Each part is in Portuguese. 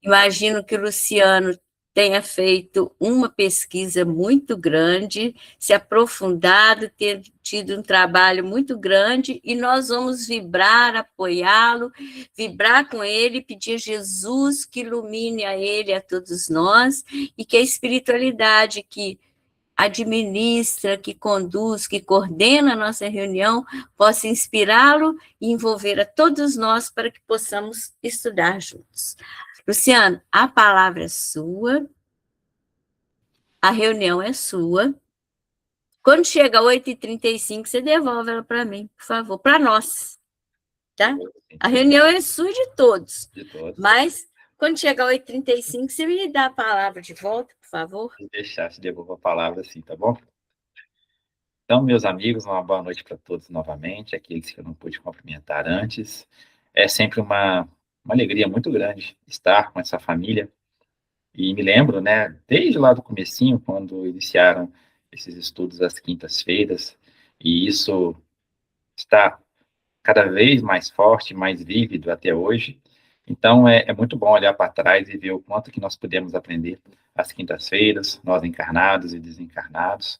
Imagino que o Luciano tenha feito uma pesquisa muito grande, se aprofundado, ter tido um trabalho muito grande, e nós vamos vibrar, apoiá-lo, vibrar com ele, pedir a Jesus que ilumine a ele, a todos nós, e que a espiritualidade que administra, que conduz, que coordena a nossa reunião, possa inspirá-lo e envolver a todos nós para que possamos estudar juntos. Luciano, a palavra é sua, a reunião é sua. Quando chega 8h35, você devolve ela para mim, por favor, para nós, tá? A reunião é sua e de todos. Mas, quando chegar 8h35, você me dá a palavra de volta, por favor? Se deixar, te devolvo a palavra assim, tá bom? Então, meus amigos, uma boa noite para todos novamente, aqueles que eu não pude cumprimentar antes. É sempre uma alegria muito grande estar com essa família. E me lembro, né, desde lá do comecinho, quando iniciaram esses estudos às quintas-feiras, e isso está cada vez mais forte, mais vívido até hoje. Então, é muito bom olhar para trás e ver o quanto que nós podemos aprender às quintas-feiras, nós encarnados e desencarnados.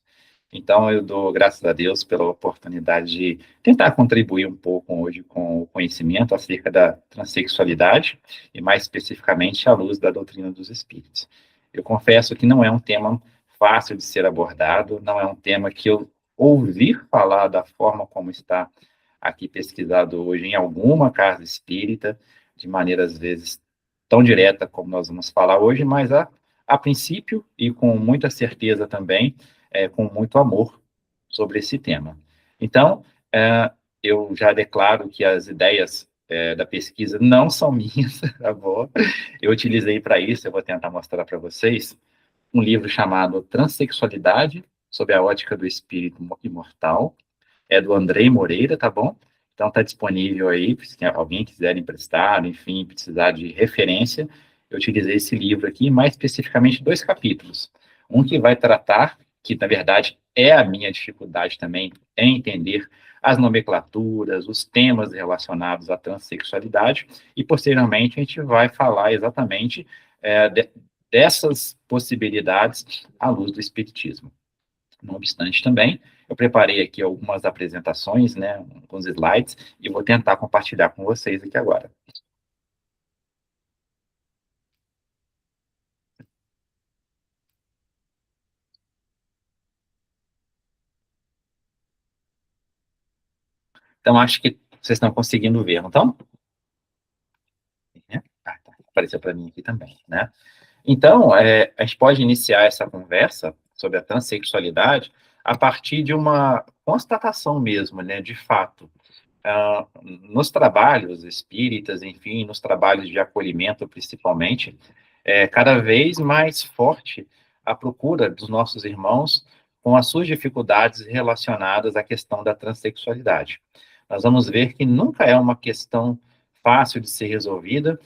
Então, eu dou graças a Deus pela oportunidade de tentar contribuir um pouco hoje com o conhecimento acerca da transexualidade e, mais especificamente, à luz da doutrina dos espíritos. Eu confesso que não é um tema fácil de ser abordado, não é um tema que eu ouvir falar da forma como está aqui pesquisado hoje em alguma casa espírita, de maneira, às vezes, tão direta como nós vamos falar hoje, mas a princípio, e com muita certeza também, com muito amor sobre esse tema. Então, eu já declaro que as ideias da pesquisa não são minhas, tá bom? Eu utilizei para isso, eu vou tentar mostrar para vocês, um livro chamado Transsexualidade, sob a ótica do espírito imortal, é do Andrei Moreira, tá bom? Então está disponível aí, se alguém quiser emprestar, enfim, precisar de referência, eu utilizei esse livro aqui, mais especificamente 2 capítulos. Um que vai tratar, que na verdade é a minha dificuldade também, é entender as nomenclaturas, os temas relacionados à transexualidade, e posteriormente a gente vai falar exatamente dessas possibilidades à luz do espiritismo. Não obstante também, eu preparei aqui algumas apresentações, né, alguns slides, e vou tentar compartilhar com vocês aqui agora. Então, acho que vocês estão conseguindo ver, não estão? Tá. Apareceu para mim aqui também, né? Então, a gente pode iniciar essa conversa sobre a transexualidade a partir de uma constatação mesmo, né, de fato. Nos trabalhos espíritas, enfim, nos trabalhos de acolhimento, principalmente, cada vez mais forte a procura dos nossos irmãos com as suas dificuldades relacionadas à questão da transexualidade. Nós vamos ver que nunca é uma questão fácil de ser resolvida,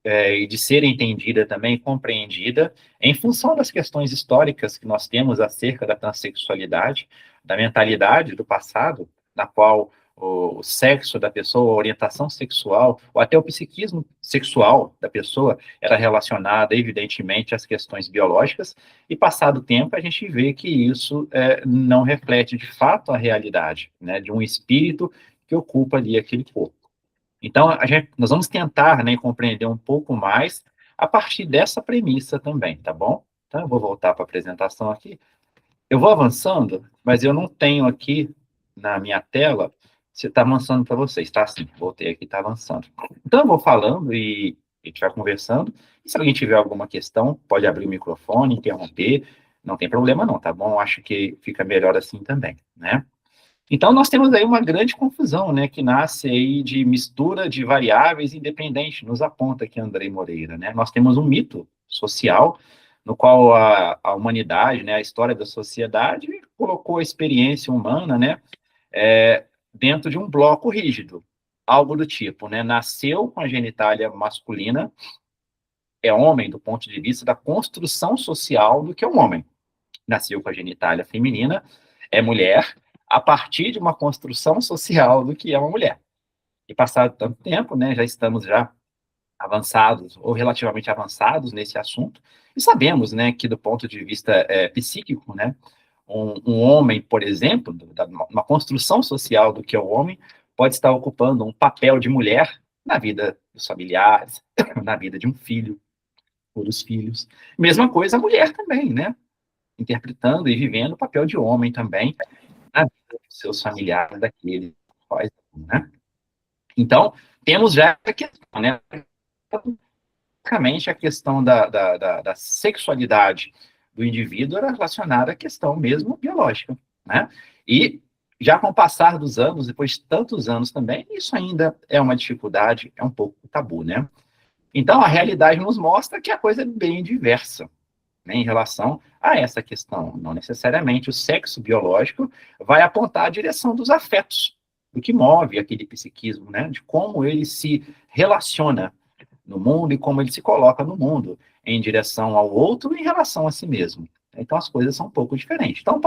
e de ser entendida também, compreendida, em função das questões históricas que nós temos acerca da transexualidade, da mentalidade do passado, na qual o sexo da pessoa, a orientação sexual, ou até o psiquismo sexual da pessoa era relacionada, evidentemente, às questões biológicas, e passado o tempo a gente vê que isso não reflete de fato a realidade, né, de um espírito que ocupa ali aquele corpo. Então, nós vamos tentar, né, compreender um pouco mais a partir dessa premissa também, tá bom? Então, eu vou voltar para a apresentação aqui. Eu vou avançando, mas eu não tenho aqui na minha tela se está avançando para vocês, tá? Sim, voltei aqui, está avançando. Então, eu vou falando e a gente vai conversando. E se alguém tiver alguma questão, pode abrir o microfone, interromper, não tem problema não, tá bom? Acho que fica melhor assim também, né? Então, nós temos aí uma grande confusão, né, que nasce aí de mistura de variáveis independentes, nos aponta aqui Andrei Moreira, né? Nós temos um mito social no qual a humanidade, né, a história da sociedade colocou a experiência humana, né, dentro de um bloco rígido, algo do tipo, né, nasceu com a genitália masculina, é homem do ponto de vista da construção social do que é um homem. Nasceu com a genitália feminina, é mulher, a partir de uma construção social do que é uma mulher. E passado tanto tempo, né, já estamos já avançados ou relativamente avançados nesse assunto, e sabemos, né, que do ponto de vista psíquico, né, um homem, por exemplo, uma construção social do que é o homem, pode estar ocupando um papel de mulher na vida dos familiares, na vida de um filho, ou dos filhos. Mesma coisa a mulher também, né, interpretando e vivendo o papel de homem também na vida dos seus familiares, daqueles pais, né. Então, temos já a questão, né, basicamente a questão da sexualidade do indivíduo era relacionada à questão mesmo biológica, né? E já com o passar dos anos, depois de tantos anos também, isso ainda é uma dificuldade, é um pouco tabu, né? Então, a realidade nos mostra que a coisa é bem diversa, né, em relação a essa questão. Não necessariamente o sexo biológico vai apontar a direção dos afetos, do que move aquele psiquismo, né? De como ele se relaciona no mundo e como ele se coloca no mundo em direção ao outro e em relação a si mesmo. Então, as coisas são um pouco diferentes. Então,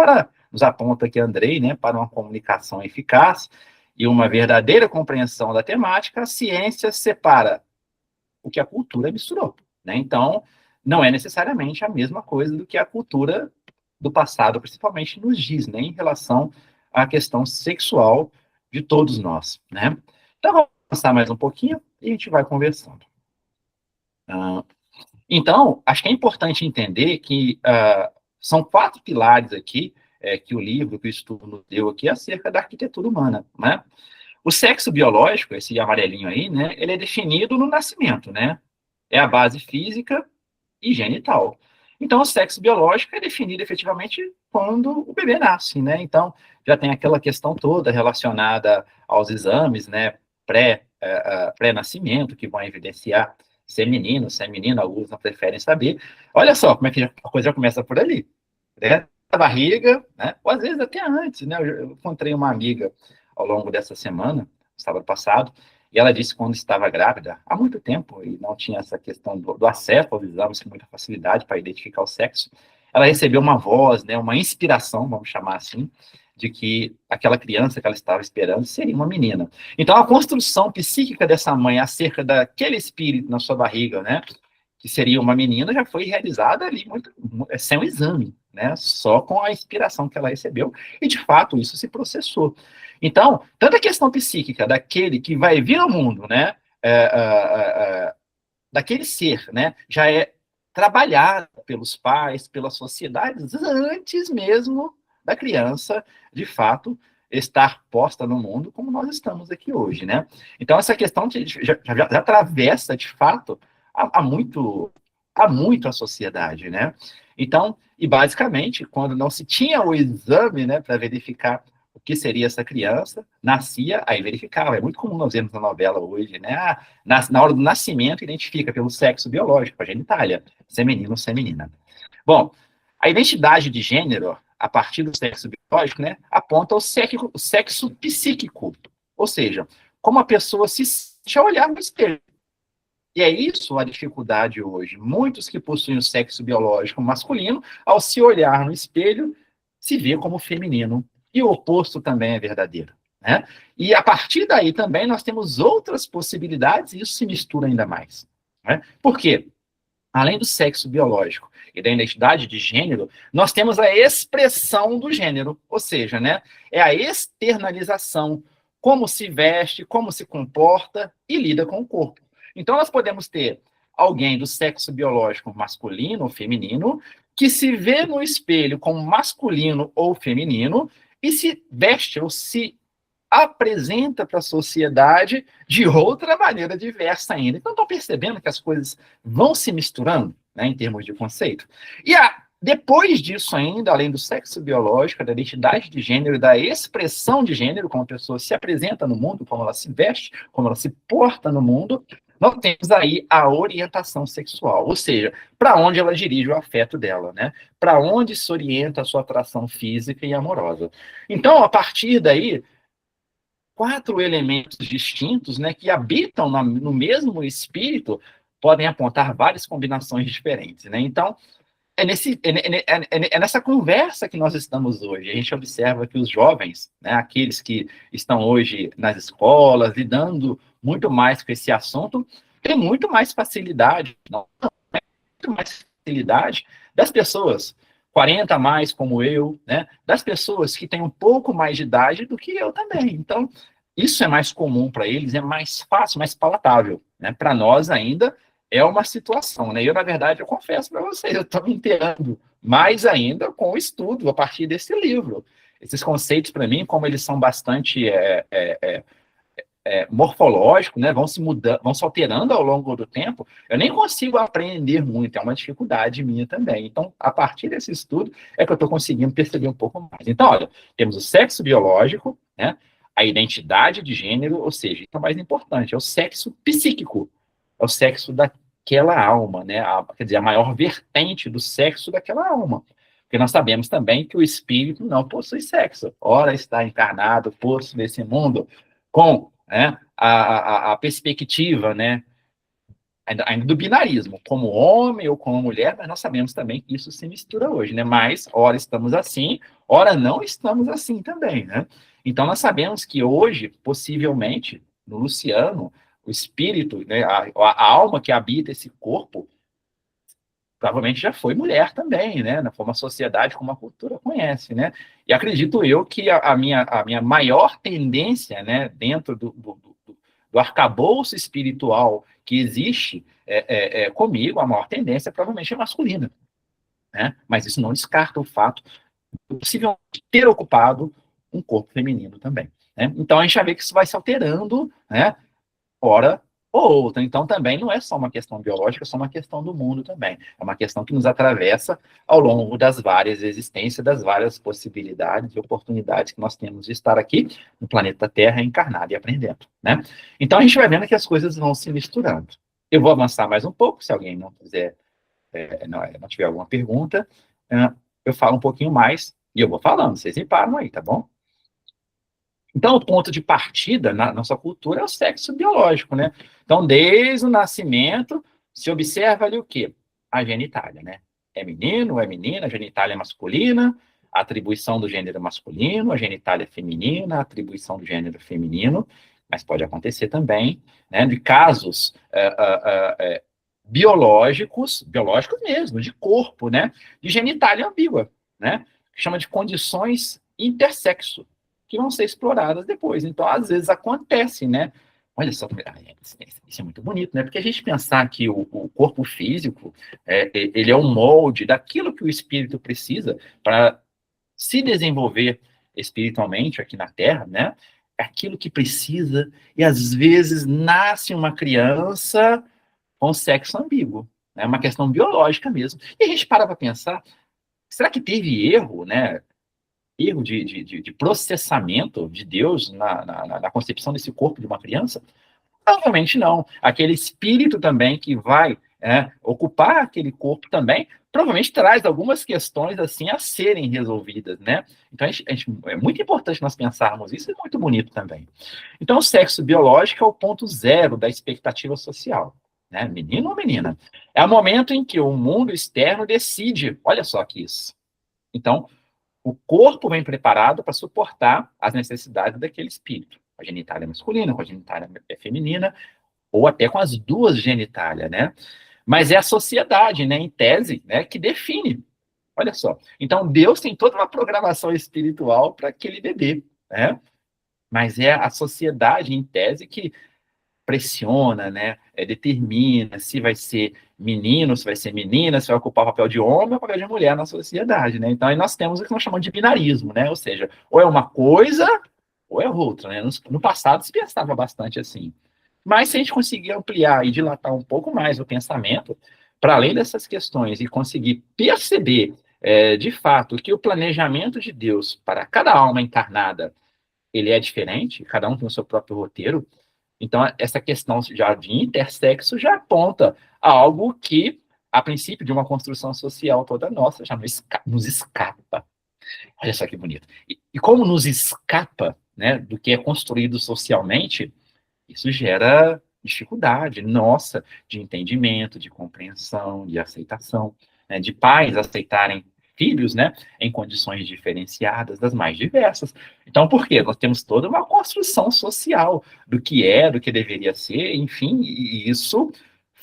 nos aponta aqui Andrei, né, para uma comunicação eficaz e uma verdadeira compreensão da temática, a ciência separa o que a cultura misturou, né? Então, não é necessariamente a mesma coisa do que a cultura do passado, principalmente nos diz, né, em relação à questão sexual de todos nós, né? Então, vamos passar mais um pouquinho e a gente vai conversando. Então, acho que é importante entender que são 4 pilares aqui que o livro, que o estudo nos deu aqui acerca da arquitetura humana, né? O sexo biológico, esse amarelinho aí, né, ele é definido no nascimento, né? É a base física e genital. Então, o sexo biológico é definido efetivamente quando o bebê nasce, né? Então, já tem aquela questão toda relacionada aos exames, né, pré-nascimento, que vão evidenciar se é menino, se é menina, alguns não preferem saber. Olha só como é que a coisa já começa por ali, né? A barriga, né? Ou às vezes até antes, né? Eu encontrei uma amiga ao longo dessa semana, sábado passado, e ela disse que quando estava grávida, há muito tempo, e não tinha essa questão do acesso aos exames com muita facilidade para identificar o sexo, ela recebeu uma voz, né, uma inspiração, vamos chamar assim, de que aquela criança que ela estava esperando seria uma menina. Então, a construção psíquica dessa mãe acerca daquele espírito na sua barriga, né, que seria uma menina, já foi realizada ali sem um exame, né, só com a inspiração que ela recebeu, e de fato isso se processou. Então, tanto a questão psíquica daquele que vai vir ao mundo, né, daquele ser, né, já é trabalhada pelos pais, pelas sociedades, antes mesmo da criança, de fato, estar posta no mundo como nós estamos aqui hoje, né? Então, essa questão já atravessa, de fato, há muito a sociedade, né? Então, e basicamente, quando não se tinha o exame, né, para verificar o que seria essa criança, nascia, aí verificava. É muito comum nós vermos na novela hoje, né? Na hora do nascimento, identifica pelo sexo biológico, a genitália, se é menino ou se é menina. Bom, a identidade de gênero, a partir do sexo biológico, né, aponta o sexo psíquico, ou seja, como a pessoa se sente ao olhar no espelho. E é isso a dificuldade hoje. Muitos que possuem o sexo biológico masculino, ao se olhar no espelho, se vê como feminino. E o oposto também é verdadeiro, né? E a partir daí também nós temos outras possibilidades e isso se mistura ainda mais, né? Por quê? Além do sexo biológico e da identidade de gênero, nós temos a expressão do gênero, ou seja, né, é a externalização, como se veste, como se comporta e lida com o corpo. Então, nós podemos ter alguém do sexo biológico masculino ou feminino que se vê no espelho como masculino ou feminino e se veste ou se apresenta para a sociedade de outra maneira diversa ainda. Então, estão percebendo que as coisas vão se misturando, né, em termos de conceito. E depois disso ainda, além do sexo biológico, da identidade de gênero e da expressão de gênero, como a pessoa se apresenta no mundo, como ela se veste, como ela se porta no mundo, nós temos aí a orientação sexual, ou seja, para onde ela dirige o afeto dela, né? Para onde se orienta a sua atração física e amorosa. Então, a partir daí, 4 elementos distintos, né, que habitam no mesmo espírito, podem apontar várias combinações diferentes, né? Então, é nessa conversa que nós estamos hoje. A gente observa que os jovens, né, aqueles que estão hoje nas escolas, lidando muito mais com esse assunto, tem muito mais facilidade, não, muito mais facilidade das pessoas 40 a mais como eu, né? Das pessoas que têm um pouco mais de idade do que eu também. Então, isso é mais comum para eles, é mais fácil, mais palatável, né? Para nós ainda é uma situação, né? Eu, na verdade, eu confesso para vocês, eu estou me inteirando mais ainda com o estudo a partir desse livro. Esses conceitos, para mim, como eles são bastante morfológicos, né, vão se mudando, vão se alterando ao longo do tempo, eu nem consigo aprender muito, é uma dificuldade minha também. Então, a partir desse estudo, é que eu estou conseguindo perceber um pouco mais. Então, olha, temos o sexo biológico, né, a identidade de gênero, ou seja, o mais importante, é o sexo psíquico, é o sexo daquela alma, né, quer dizer, a maior vertente do sexo daquela alma. Porque nós sabemos também que o espírito não possui sexo. Ora está encarnado, posto nesse mundo, com, né, a perspectiva, né, ainda do binarismo, como homem ou como mulher, mas nós sabemos também que isso se mistura hoje, né? Mas, ora estamos assim, ora não estamos assim também, né? Então, nós sabemos que hoje, possivelmente, no Luciano, o espírito, né, a alma que habita esse corpo, provavelmente já foi mulher também, né? Como a sociedade, como a cultura conhece, né? E acredito eu que a minha maior tendência, né, dentro do arcabouço espiritual que existe comigo, a maior tendência provavelmente é masculina, né? Mas isso não descarta o fato de possivelmente ter ocupado um corpo feminino também, né? Então a gente já vê que isso vai se alterando, né? Hora ou outra. Então, também não é só uma questão biológica, é só uma questão do mundo também. É uma questão que nos atravessa ao longo das várias existências, das várias possibilidades e oportunidades que nós temos de estar aqui no planeta Terra, encarnado e aprendendo, né? Então, a gente vai vendo que as coisas vão se misturando. Eu vou avançar mais um pouco, se alguém não quiser, não tiver alguma pergunta, eu falo um pouquinho mais e eu vou falando, vocês me param aí, tá bom? Então, o ponto de partida na nossa cultura é o sexo biológico, né? Então, desde o nascimento, se observa ali o quê? A genitália, né? É menino, é menina, a genitália é masculina, a atribuição do gênero masculino, a genitália é feminina, a atribuição do gênero feminino, mas pode acontecer também, né, de casos biológicos mesmo, de corpo, né? De genitália ambígua, né? Que chama de condições intersexo, que vão ser exploradas depois. Então, às vezes acontece, né? Olha só, isso é muito bonito, né? Porque a gente pensar que o corpo físico, ele é um molde daquilo que o espírito precisa para se desenvolver espiritualmente aqui na Terra, né? É aquilo que precisa, e às vezes nasce uma criança com sexo ambíguo, né? É uma questão biológica mesmo. E a gente para pensar, será que teve erro, né? Erro de processamento de Deus na concepção desse corpo de uma criança? Provavelmente não. Aquele espírito também que vai ocupar aquele corpo também, provavelmente traz algumas questões assim a serem resolvidas, né? Então, é muito importante nós pensarmos isso, é muito bonito também. Então, o sexo biológico é o ponto zero da expectativa social, né? Menino ou menina? É o momento em que o mundo externo decide, olha só que isso. Então, o corpo vem preparado para suportar as necessidades daquele espírito. A genitália masculina, com a genitália feminina, ou até com as duas genitálias, né? Mas é a sociedade, né, em tese, né, que define. Olha só. Então, Deus tem toda uma programação espiritual para aquele bebê, né? Mas é a sociedade, em tese, que pressiona, né, determina se vai ser menino, se vai ser menina, se vai ocupar o papel de homem ou o papel de mulher na sociedade, né? Então, aí nós temos o que nós chamamos de binarismo, né? Ou seja, ou é uma coisa ou é outra, né? No passado se pensava bastante assim. Mas se a gente conseguir ampliar e dilatar um pouco mais o pensamento, para além dessas questões, e conseguir perceber, de fato, que o planejamento de Deus para cada alma encarnada, ele é diferente, cada um tem o seu próprio roteiro. Então, essa questão já de intersexo já aponta a algo que, a princípio de uma construção social toda nossa, já nos escapa. Olha só que bonito. E como nos escapa, né, do que é construído socialmente, isso gera dificuldade de entendimento, de compreensão, de aceitação, né, de pais aceitarem filhos, né, em condições diferenciadas, das mais diversas. Então, por quê? Nós temos toda uma construção social do que é, do que deveria ser, enfim, e isso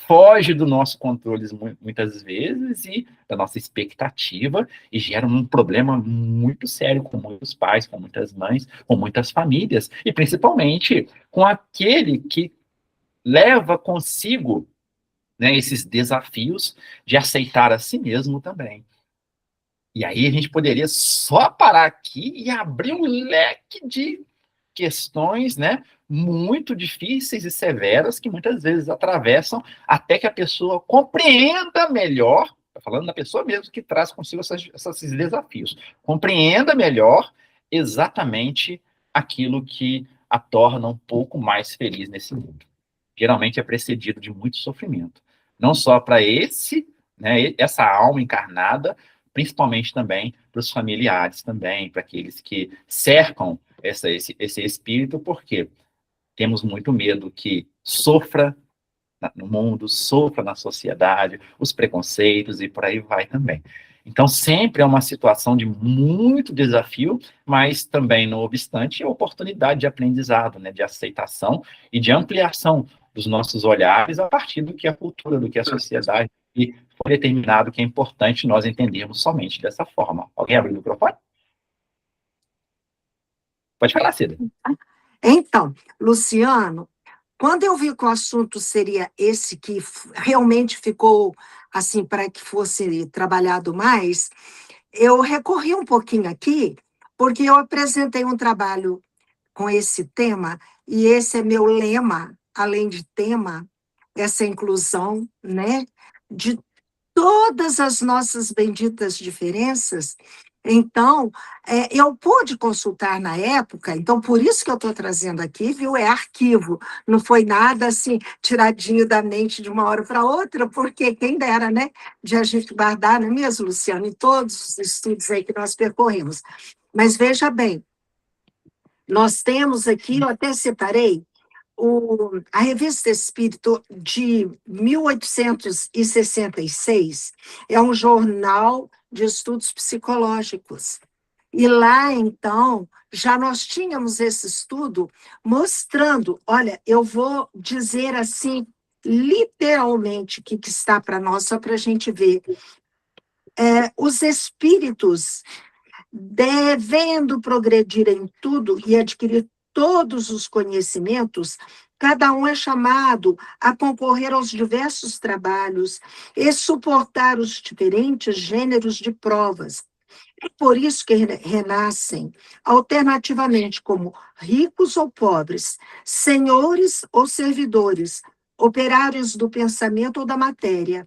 foge do nosso controle muitas vezes e da nossa expectativa e gera um problema muito sério com muitos pais, com muitas mães, com muitas famílias e principalmente com aquele que leva consigo, né, esses desafios de aceitar a si mesmo também. E aí a gente poderia só parar aqui e abrir um leque de questões, né, muito difíceis e severas que muitas vezes atravessam até que a pessoa compreenda melhor, tá falando da pessoa mesmo que traz consigo esses desafios, compreenda melhor exatamente aquilo que a torna um pouco mais feliz nesse mundo. Geralmente é precedido de muito sofrimento, não só para essa alma encarnada, principalmente também para os familiares também, para aqueles que cercam esse espírito, porque temos muito medo que sofra no mundo, sofra na sociedade, os preconceitos e por aí vai também. Então, sempre é uma situação de muito desafio, mas também, não obstante, é oportunidade de aprendizado, né, de aceitação e de ampliação dos nossos olhares a partir do que a cultura, do que a sociedade, e foi determinado que é importante nós entendermos somente dessa forma. Alguém abre o microfone? Pode falar, Cida. Então, Luciano, quando eu vi que o assunto seria esse que realmente ficou assim para que fosse trabalhado mais, eu recorri um pouquinho aqui, porque eu apresentei um trabalho com esse tema, e esse é meu lema, além de tema, essa inclusão, né, de todas as nossas benditas diferenças. Então, eu pude consultar na época, então por isso que eu estou trazendo aqui, viu? É arquivo, não foi nada assim, tiradinho da mente de uma hora para outra, porque quem dera, né, de a gente guardar, não é mesmo, Luciano, em todos os estudos aí que nós percorremos. Mas veja bem, nós temos aqui, eu até separei, a Revista Espírito de 1866 é um jornal de estudos psicológicos. E lá, então, já nós tínhamos esse estudo mostrando, olha, eu vou dizer assim, literalmente, o que está para nós, só para a gente ver. Os espíritos, devendo progredir em tudo e adquirir todos os conhecimentos, cada um é chamado a concorrer aos diversos trabalhos e suportar os diferentes gêneros de provas. É por isso que renascem alternativamente como ricos ou pobres, senhores ou servidores, operários do pensamento ou da matéria.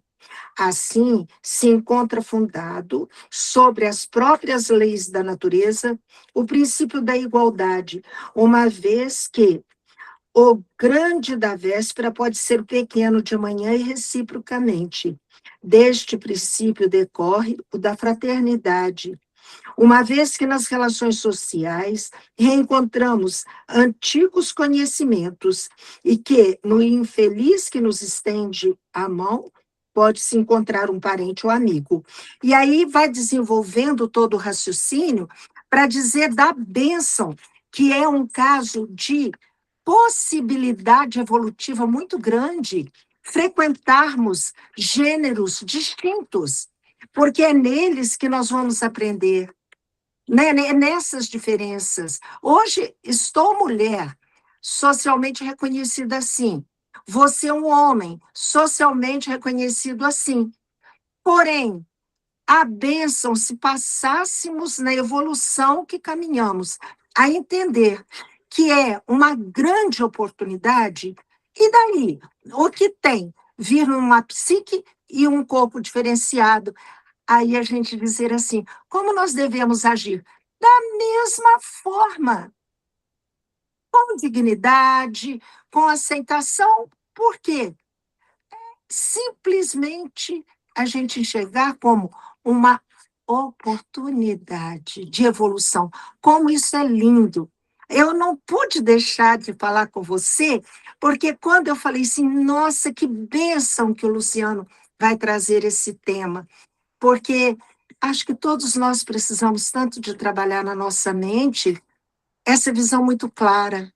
Assim, se encontra fundado sobre as próprias leis da natureza o princípio da igualdade, uma vez que o grande da véspera pode ser o pequeno de manhã e reciprocamente. Deste princípio decorre o da fraternidade, uma vez que nas relações sociais reencontramos antigos conhecimentos e que, no infeliz que nos estende a mão, pode-se encontrar um parente ou amigo. E aí vai desenvolvendo todo o raciocínio para dizer da bênção, que é um caso de possibilidade evolutiva muito grande, frequentarmos gêneros distintos, porque é neles que nós vamos aprender, né? Nessas diferenças. Hoje, estou mulher, socialmente reconhecida assim. Você é um homem, socialmente reconhecido assim. Porém, a bênção, se passássemos na evolução que caminhamos, a entender que é uma grande oportunidade, e daí? O que tem? Vir uma psique e um corpo diferenciado. Aí a gente dizer assim, como nós devemos agir? Da mesma forma, com dignidade, com aceitação. Por quê? Simplesmente a gente enxergar como uma oportunidade de evolução. Como isso é lindo. Eu não pude deixar de falar com você, porque quando eu falei assim, nossa, que bênção que o Luciano vai trazer esse tema, porque acho que todos nós precisamos tanto de trabalhar na nossa mente essa visão muito clara,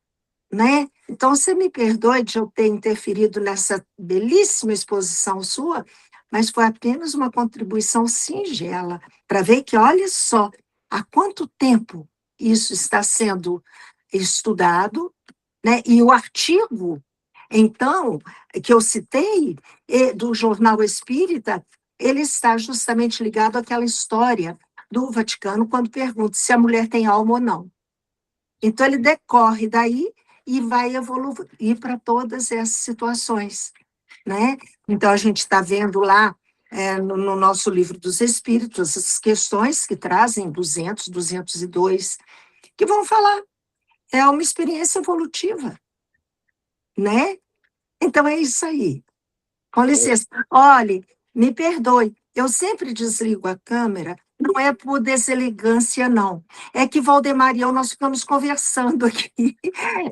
né? Então, você me perdoe de eu ter interferido nessa belíssima exposição sua, mas foi apenas uma contribuição singela, para ver que, olha só, há quanto tempo isso está sendo estudado, né? E o artigo, então, que eu citei, do Jornal Espírita, ele está justamente ligado àquela história do Vaticano, quando pergunta se a mulher tem alma ou não. Então, ele decorre daí e vai evoluir para todas essas situações, né? Então, a gente está vendo lá, no nosso livro dos Espíritos, as questões que trazem 200, 202, que vão falar, é uma experiência evolutiva, né? Então, é isso aí. Com licença. Olhe, me perdoe, eu sempre desligo a câmera, não é por deselegância, não. É que Valdemar e eu, nós ficamos conversando aqui.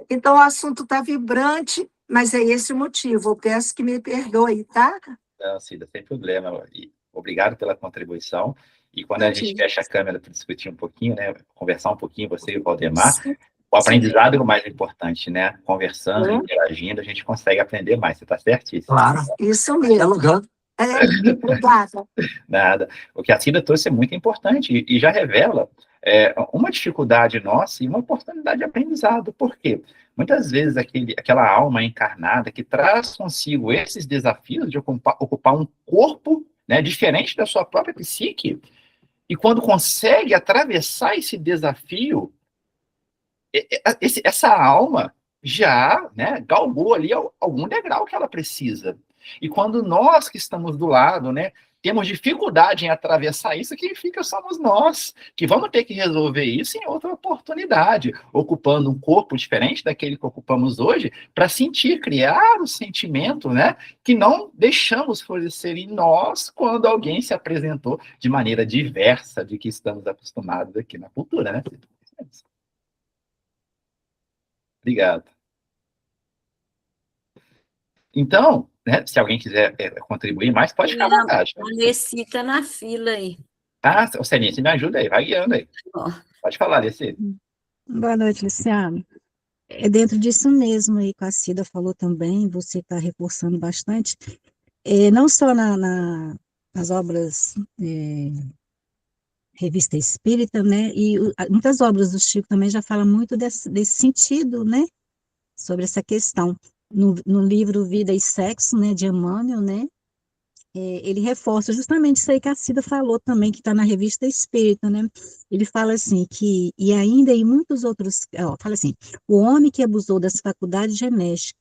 Então, o assunto está vibrante, mas é esse o motivo. Eu peço que me perdoe, tá? Não, Cida, sem problema. E obrigado pela contribuição. E quando a gente fecha a câmera para discutir um pouquinho, né, conversar um pouquinho, você e o Valdemar, o aprendizado é o mais importante, né? Conversando, interagindo, a gente consegue aprender mais. Você está certíssimo. Claro. Isso mesmo. Obrigada. Nada. O que a Cida trouxe é muito importante e já revela uma dificuldade nossa e uma oportunidade de aprendizado. Por quê? Muitas vezes aquela alma encarnada que traz consigo esses desafios de ocupar um corpo, né, diferente da sua própria psique, e quando consegue atravessar esse desafio, essa alma já, né, galgou ali algum degrau que ela precisa. E quando nós que estamos do lado, né, temos dificuldade em atravessar isso, quem fica somos nós, que vamos ter que resolver isso em outra oportunidade, ocupando um corpo diferente daquele que ocupamos hoje, para criar o sentimento, né, que não deixamos florescer em nós quando alguém se apresentou de maneira diversa de que estamos acostumados aqui na cultura, né? Obrigado. Então, né, se alguém quiser contribuir mais, pode ficar à vontade. A Alessi está na fila aí. Ah, Celinha, você me ajuda aí, vai guiando aí. Pode falar, Alessi. Boa noite, Luciano. É dentro disso mesmo aí que a Cida falou também, você está reforçando bastante, não só nas obras Revista Espírita, né, e muitas obras do Chico também já falam muito desse sentido, né, sobre essa questão. No livro Vida e Sexo, né, de Emmanuel, né, ele reforça justamente isso aí que a Cida falou também, que está na Revista Espírita, né, ele fala assim, e ainda em muitos outros, fala assim, o homem que abusou das faculdades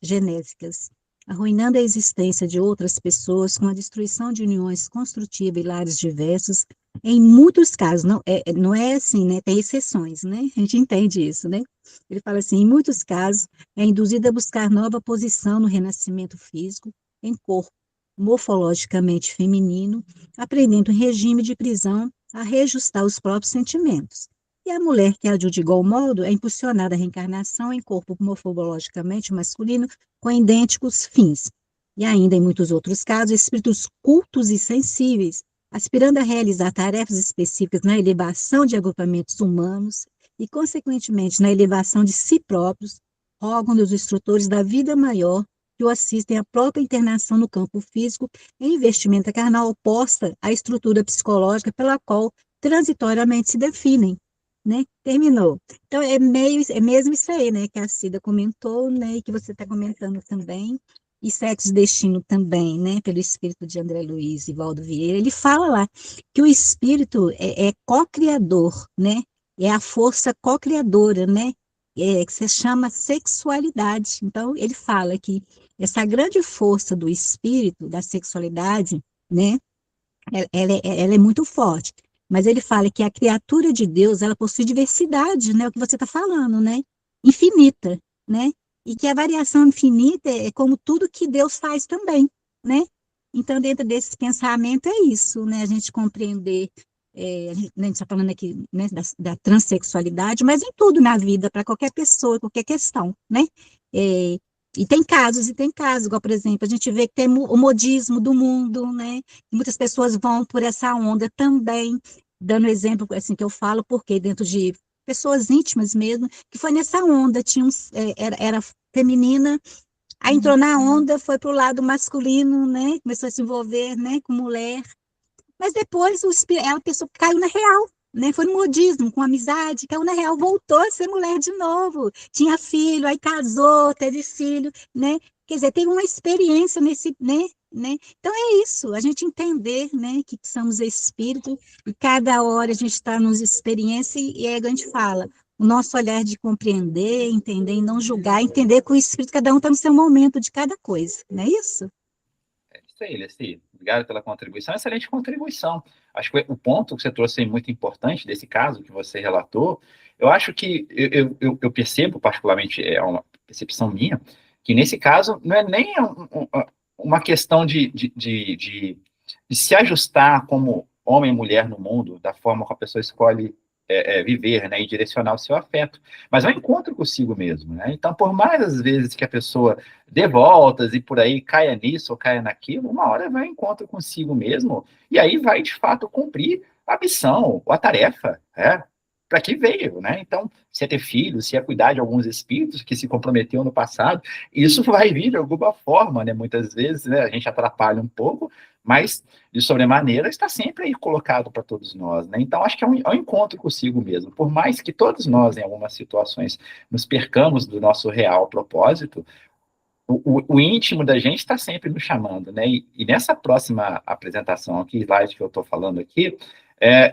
genéticas, arruinando a existência de outras pessoas com a destruição de uniões construtivas e lares diversos, em muitos casos, não é assim, né, tem exceções, né, a gente entende isso, né, ele fala assim, em muitos casos, é induzido a buscar nova posição no renascimento físico, em corpo morfologicamente feminino, aprendendo em regime de prisão a reajustar os próprios sentimentos. E a mulher que agiu de igual modo é impulsionada à reencarnação em corpo morfologicamente masculino com idênticos fins. E ainda em muitos outros casos, espíritos cultos e sensíveis, aspirando a realizar tarefas específicas na elevação de agrupamentos humanos e, consequentemente, na elevação de si próprios, rogam dos instrutores da vida maior que o assistem à própria internação no campo físico em vestimenta carnal oposta à estrutura psicológica pela qual transitoriamente se definem, né? Terminou. Então, é mesmo isso aí, né, que a Cida comentou, né, e que você está comentando também, e Sexo e Destino também, né, pelo espírito de André Luiz e Valdo Vieira, ele fala lá que o espírito é co-criador, né, é a força co-criadora, né, que se chama sexualidade. Então, ele fala que essa grande força do espírito, da sexualidade, né, ela é muito forte. Mas ele fala que a criatura de Deus, ela possui diversidade, né, o que você está falando, né, infinita, né, e que a variação infinita é como tudo que Deus faz também, né. Então, dentro desse pensamento é isso, né, a gente compreender, a gente está falando aqui, né, da transexualidade, mas em tudo na vida, para qualquer pessoa, qualquer questão, né, E tem casos, igual, por exemplo, a gente vê que tem o modismo do mundo, né? Muitas pessoas vão por essa onda também, dando exemplo, assim, que eu falo, porque dentro de pessoas íntimas mesmo, que foi nessa onda, era feminina, aí entrou na onda, foi para o lado masculino, né? Começou a se envolver, né, com mulher, mas depois ela pensou que caiu na real, né? Foi no modismo, com amizade, caiu na real, voltou a ser mulher de novo. Tinha filho, aí casou, teve filho, né? Quer dizer, teve uma experiência nesse, né? Então é isso, a gente entender, né, que somos espírito e cada hora a gente está nos experiência e é, a gente fala, o nosso olhar de compreender, entender e não julgar, entender que o espírito, cada um está no seu momento de cada coisa, não é isso? É isso aí, Leci. Obrigado pela contribuição. Excelente contribuição. Acho que o ponto que você trouxe é muito importante desse caso que você relatou. Eu acho que eu percebo, particularmente, é uma percepção minha, que nesse caso não é nem uma questão de se ajustar como homem e mulher no mundo, da forma que a pessoa escolhe viver, né, e direcionar o seu afeto, mas é um encontro consigo mesmo, né? Então, por mais às vezes que a pessoa dê voltas e por aí caia nisso ou caia naquilo, uma hora vai ao encontro consigo mesmo e aí vai, de fato, cumprir a missão, ou a tarefa, para que veio, né? Então, se é ter filhos, se é cuidar de alguns espíritos que se comprometeu no passado, isso vai vir de alguma forma, né? Muitas vezes, né, a gente atrapalha um pouco, mas, de sobremaneira, está sempre aí colocado para todos nós, né? Então, acho que é um encontro consigo mesmo. Por mais que todos nós, em algumas situações, nos percamos do nosso real propósito, o íntimo da gente está sempre nos chamando, né? E nessa próxima apresentação aqui, slide que eu estou falando aqui,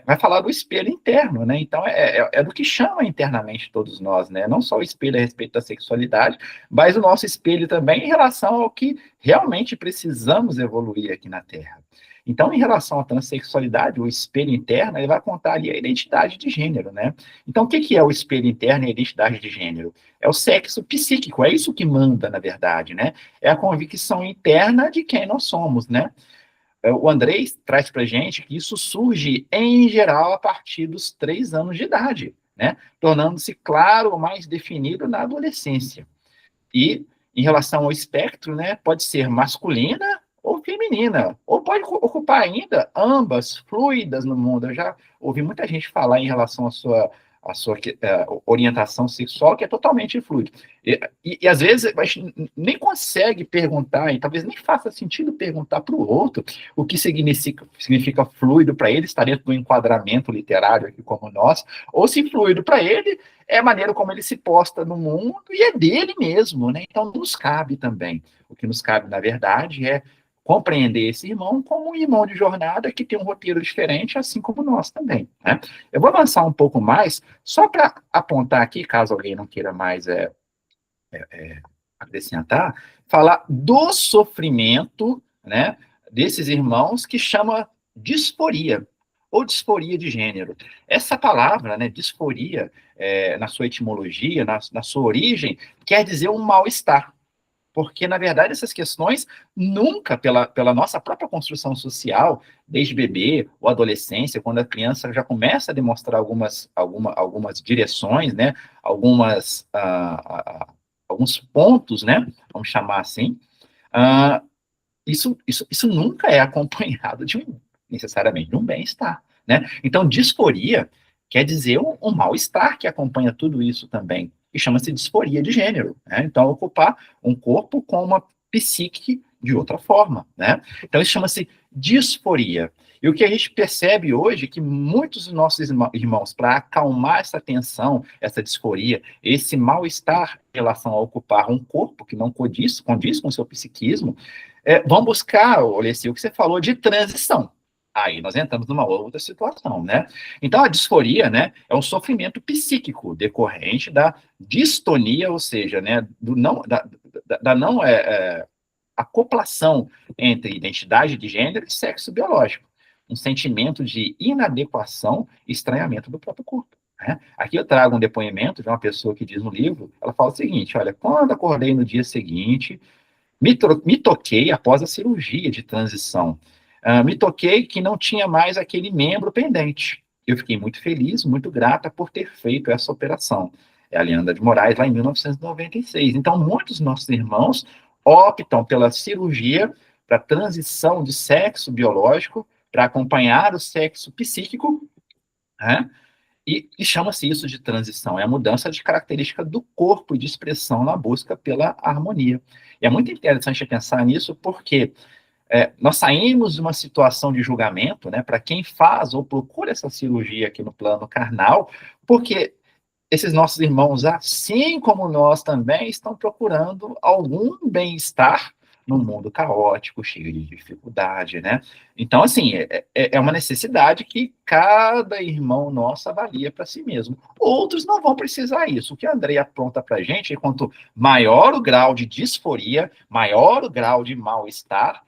vai falar do espelho interno, né? Então, é do que chama internamente todos nós, né? Não só o espelho a respeito da sexualidade, mas o nosso espelho também em relação ao que realmente precisamos evoluir aqui na Terra. Então, em relação à transexualidade, o espelho interno, ele vai contar ali a identidade de gênero, né? Então, o que é o espelho interno e a identidade de gênero? É o sexo psíquico, é isso que manda, na verdade, né? É a convicção interna de quem nós somos, né? O Andrei traz para a gente que isso surge, em geral, a partir dos 3 anos de idade, né? Tornando-se claro ou mais definido na adolescência. E, em relação ao espectro, né, pode ser masculina ou feminina, ou pode ocupar ainda ambas, fluidas no mundo. Eu já ouvi muita gente falar em relação à sua orientação sexual, que é totalmente fluida. E às vezes, a gente nem consegue perguntar, e talvez nem faça sentido perguntar para o outro o que significa fluido para ele, estar dentro do enquadramento literário aqui como nós, ou se fluido para ele é a maneira como ele se posta no mundo e é dele mesmo, né? Então, nos cabe também. O que nos cabe, na verdade, é compreender esse irmão como um irmão de jornada que tem um roteiro diferente, assim como nós também, né? Eu vou avançar um pouco mais, só para apontar aqui, caso alguém não queira mais acrescentar, falar do sofrimento, né, desses irmãos que chama disforia, ou disforia de gênero. Essa palavra, né, disforia, na sua etimologia, na sua origem, quer dizer um mal-estar. Porque, na verdade, essas questões nunca, pela nossa própria construção social, desde bebê ou adolescência, quando a criança já começa a demonstrar algumas direções, né, alguns pontos, né, vamos chamar assim, isso nunca é acompanhado necessariamente de um bem-estar, né? Então, disforia quer dizer um mal-estar que acompanha tudo isso também, e chama-se disforia de gênero, né? Então, ocupar um corpo com uma psique de outra forma, né? Então, isso chama-se disforia. E o que a gente percebe hoje é que muitos dos nossos irmãos, para acalmar essa tensão, essa disforia, esse mal-estar em relação a ocupar um corpo que não condiz com o seu psiquismo, vão buscar, Olessi, o que você falou de transição. Aí nós entramos numa outra situação, né? Então, a disforia, né, é um sofrimento psíquico decorrente da distonia, ou seja, né, da não acoplação entre identidade de gênero e sexo biológico. Um sentimento de inadequação e estranhamento do próprio corpo, né? Aqui eu trago um depoimento de uma pessoa que diz no livro, ela fala o seguinte, olha, quando acordei no dia seguinte, me toquei após a cirurgia de transição, me toquei que não tinha mais aquele membro pendente. Eu fiquei muito feliz, muito grata por ter feito essa operação. É a Leandra de Moraes, lá em 1996. Então, muitos nossos irmãos optam pela cirurgia para transição de sexo biológico, para acompanhar o sexo psíquico, né? E chama-se isso de transição, é a mudança de característica do corpo e de expressão na busca pela harmonia. E é muito interessante pensar nisso porque nós saímos de uma situação de julgamento, né, para quem faz ou procura essa cirurgia aqui no plano carnal, porque esses nossos irmãos, assim como nós também, estão procurando algum bem-estar num mundo caótico, cheio de dificuldade, né? Então, assim, é uma necessidade que cada irmão nosso avalia para si mesmo. Outros não vão precisar isso. O que a Andrea aponta para a gente é quanto maior o grau de disforia, maior o grau de mal-estar,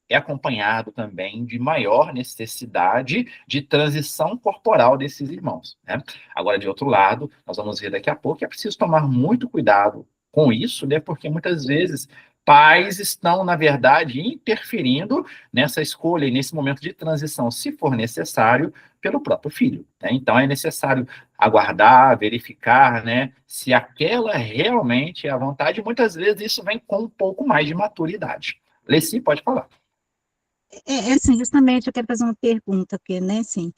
é acompanhado também de maior necessidade de transição corporal desses irmãos, né? Agora, de outro lado, nós vamos ver daqui a pouco que é preciso tomar muito cuidado com isso, né? Porque muitas vezes pais estão, na verdade, interferindo nessa escolha e nesse momento de transição, se for necessário, pelo próprio filho, né? Então, é necessário aguardar, verificar, né, se aquela realmente é a vontade. Muitas vezes isso vem com um pouco mais de maturidade. Leci, pode falar. Assim, justamente eu quero fazer uma pergunta, porque, né, assim,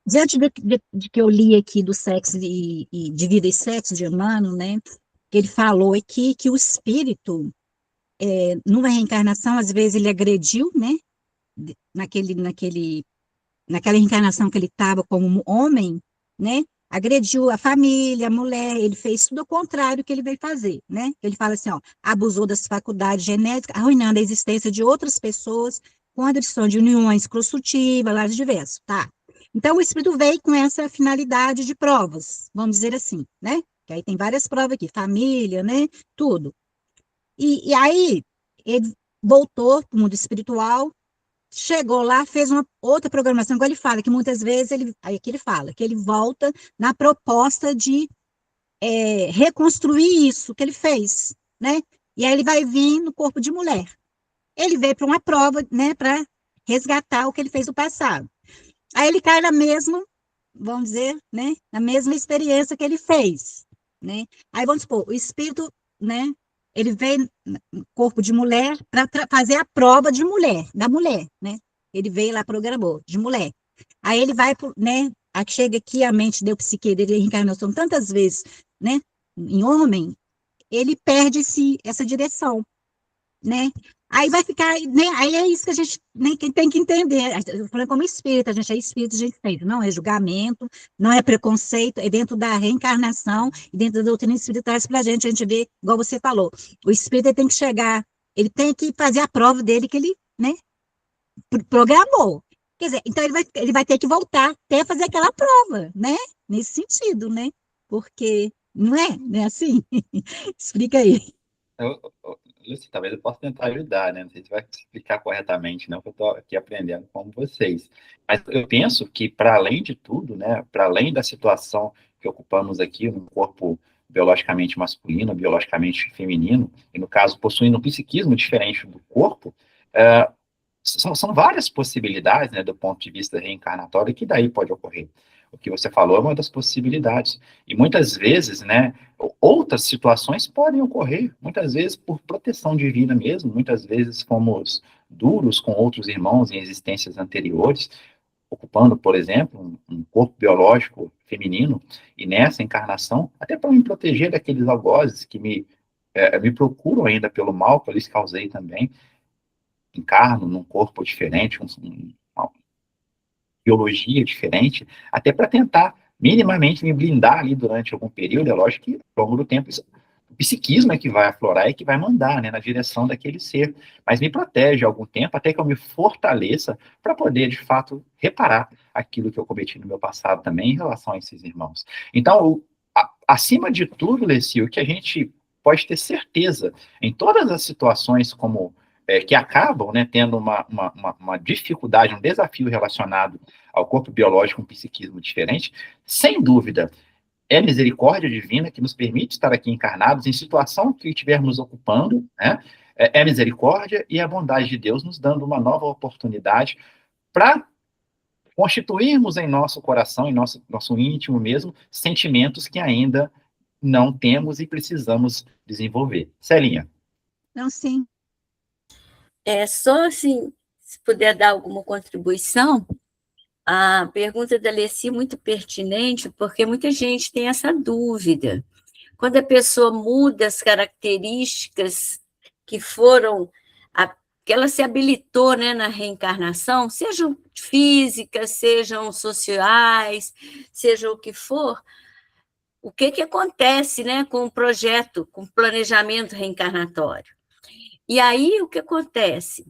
diante de que eu li aqui do sexo e de vida e sexo de Emmanuel, né, que ele falou aqui que o espírito, numa reencarnação, às vezes ele agrediu, né, naquela reencarnação que ele estava como homem, né, agrediu a família, a mulher, ele fez tudo ao contrário do que ele veio fazer, né, ele fala assim, ó, abusou das faculdades genéticas, arruinando a existência de outras pessoas com a descrição de uniões constitutivas, lá diversos, tá? Então, o espírito veio com essa finalidade de provas, vamos dizer assim, né? Que aí tem várias provas aqui, família, né? Tudo. E aí, ele voltou para o mundo espiritual, chegou lá, fez uma outra programação, igual ele fala, que muitas vezes, aí que ele fala, que ele volta na proposta de reconstruir isso que ele fez, né? E aí ele vai vir no corpo de mulher. Ele veio para uma prova, né, para resgatar o que ele fez no passado. Aí ele cai na mesma, vamos dizer, né, na mesma experiência que ele fez, né? Aí vamos supor, o espírito, né, ele veio no corpo de mulher para fazer a prova de mulher, da mulher, né? Ele veio lá, programou, de mulher. Aí ele vai, né, chega aqui a mente deu psique dele, reencarnação tantas vezes, né, em homem, ele perde essa direção, né? Aí vai ficar, né? Aí é isso que a gente tem que entender. Eu falando como espírito, a gente é espírito, a gente tem, não é julgamento, não é preconceito, é dentro da reencarnação e dentro da doutrina espiritual para a gente vê, igual você falou, o espírito tem que chegar, ele tem que fazer a prova dele que ele, né, programou. Quer dizer, então ele vai ter que voltar até fazer aquela prova, né? Nesse sentido, né? Porque não é assim? Explica aí. Lucy, talvez eu possa tentar ajudar, né? Não sei se vai explicar corretamente, não, porque eu estou aqui aprendendo com vocês. Mas eu penso que, para além de tudo, né, para além da situação que ocupamos aqui, um corpo biologicamente masculino, biologicamente feminino, e no caso possuindo um psiquismo diferente do corpo, são várias possibilidades, né, do ponto de vista reencarnatório, que daí pode ocorrer. O que você falou é uma das possibilidades. E muitas vezes, né, outras situações podem ocorrer, muitas vezes por proteção divina mesmo, muitas vezes fomos duros com outros irmãos em existências anteriores, ocupando, por exemplo, um corpo biológico feminino, e nessa encarnação, até para me proteger daqueles algozes que me procuram ainda pelo mal que eu lhes causei também, encarno num corpo diferente, uma biologia diferente, até para tentar minimamente me blindar ali durante algum período. É lógico que ao longo do tempo o psiquismo é que vai aflorar e que vai mandar, né, na direção daquele ser, mas me protege algum tempo até que eu me fortaleça para poder, de fato, reparar aquilo que eu cometi no meu passado também em relação a esses irmãos. Então, acima de tudo, Leci, o que a gente pode ter certeza em todas as situações como que acabam, né, tendo uma dificuldade, um desafio relacionado ao corpo biológico, um psiquismo diferente, sem dúvida, é a misericórdia divina que nos permite estar aqui encarnados em situação que estivermos ocupando, né? É a misericórdia e a bondade de Deus nos dando uma nova oportunidade para constituirmos em nosso coração, em nosso íntimo mesmo, sentimentos que ainda não temos e precisamos desenvolver. Celinha. Não, sim. Só assim, se puder dar alguma contribuição, a pergunta da Leci é muito pertinente, porque muita gente tem essa dúvida. Quando a pessoa muda as características que foram, que ela se habilitou, né, na reencarnação, sejam físicas, sejam sociais, seja o que for, o que acontece, né, com o projeto, com o planejamento reencarnatório? E aí, o que acontece?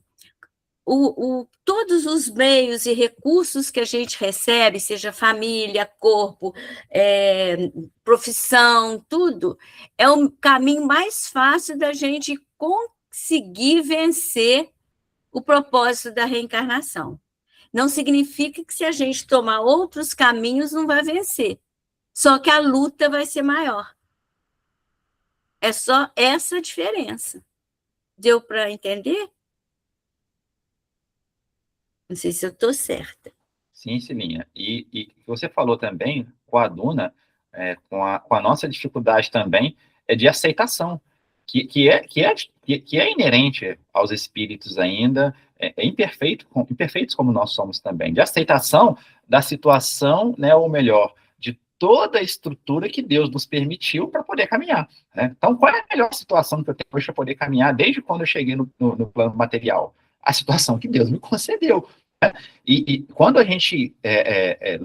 Todos os meios e recursos que a gente recebe, seja família, corpo, profissão, tudo, é o caminho mais fácil da gente conseguir vencer o propósito da reencarnação. Não significa que se a gente tomar outros caminhos, não vai vencer. Só que a luta vai ser maior. É só essa diferença. Deu para entender? Não sei se eu estou certa. Sim, Cilinha. E você falou também com a Duna, com a nossa dificuldade também, de aceitação, que é inerente aos espíritos ainda, imperfeitos como nós somos também, de aceitação da situação, né, ou melhor, de toda a estrutura que Deus nos permitiu para poder caminhar. Né? Então, qual é a melhor situação que eu tenho hoje para poder caminhar desde quando eu cheguei no plano material? A situação que Deus me concedeu. E quando a gente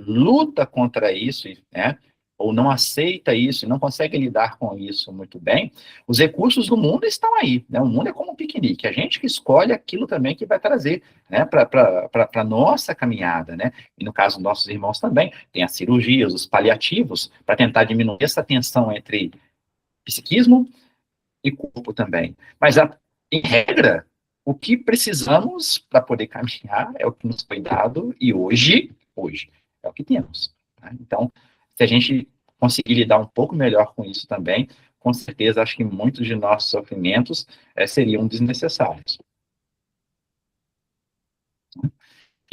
luta contra isso, né, ou não aceita isso, não consegue lidar com isso muito bem, os recursos do mundo estão aí. Né? O mundo é como um piquenique. A gente que escolhe aquilo também que vai trazer, né, para a nossa caminhada. Né? E no caso dos nossos irmãos também, tem as cirurgias, os paliativos, para tentar diminuir essa tensão entre psiquismo e corpo também. Mas, em regra, o que precisamos para poder caminhar é o que nos foi dado e hoje é o que temos. Tá? Então, se a gente conseguir lidar um pouco melhor com isso também, com certeza, acho que muitos de nossos sofrimentos seriam desnecessários.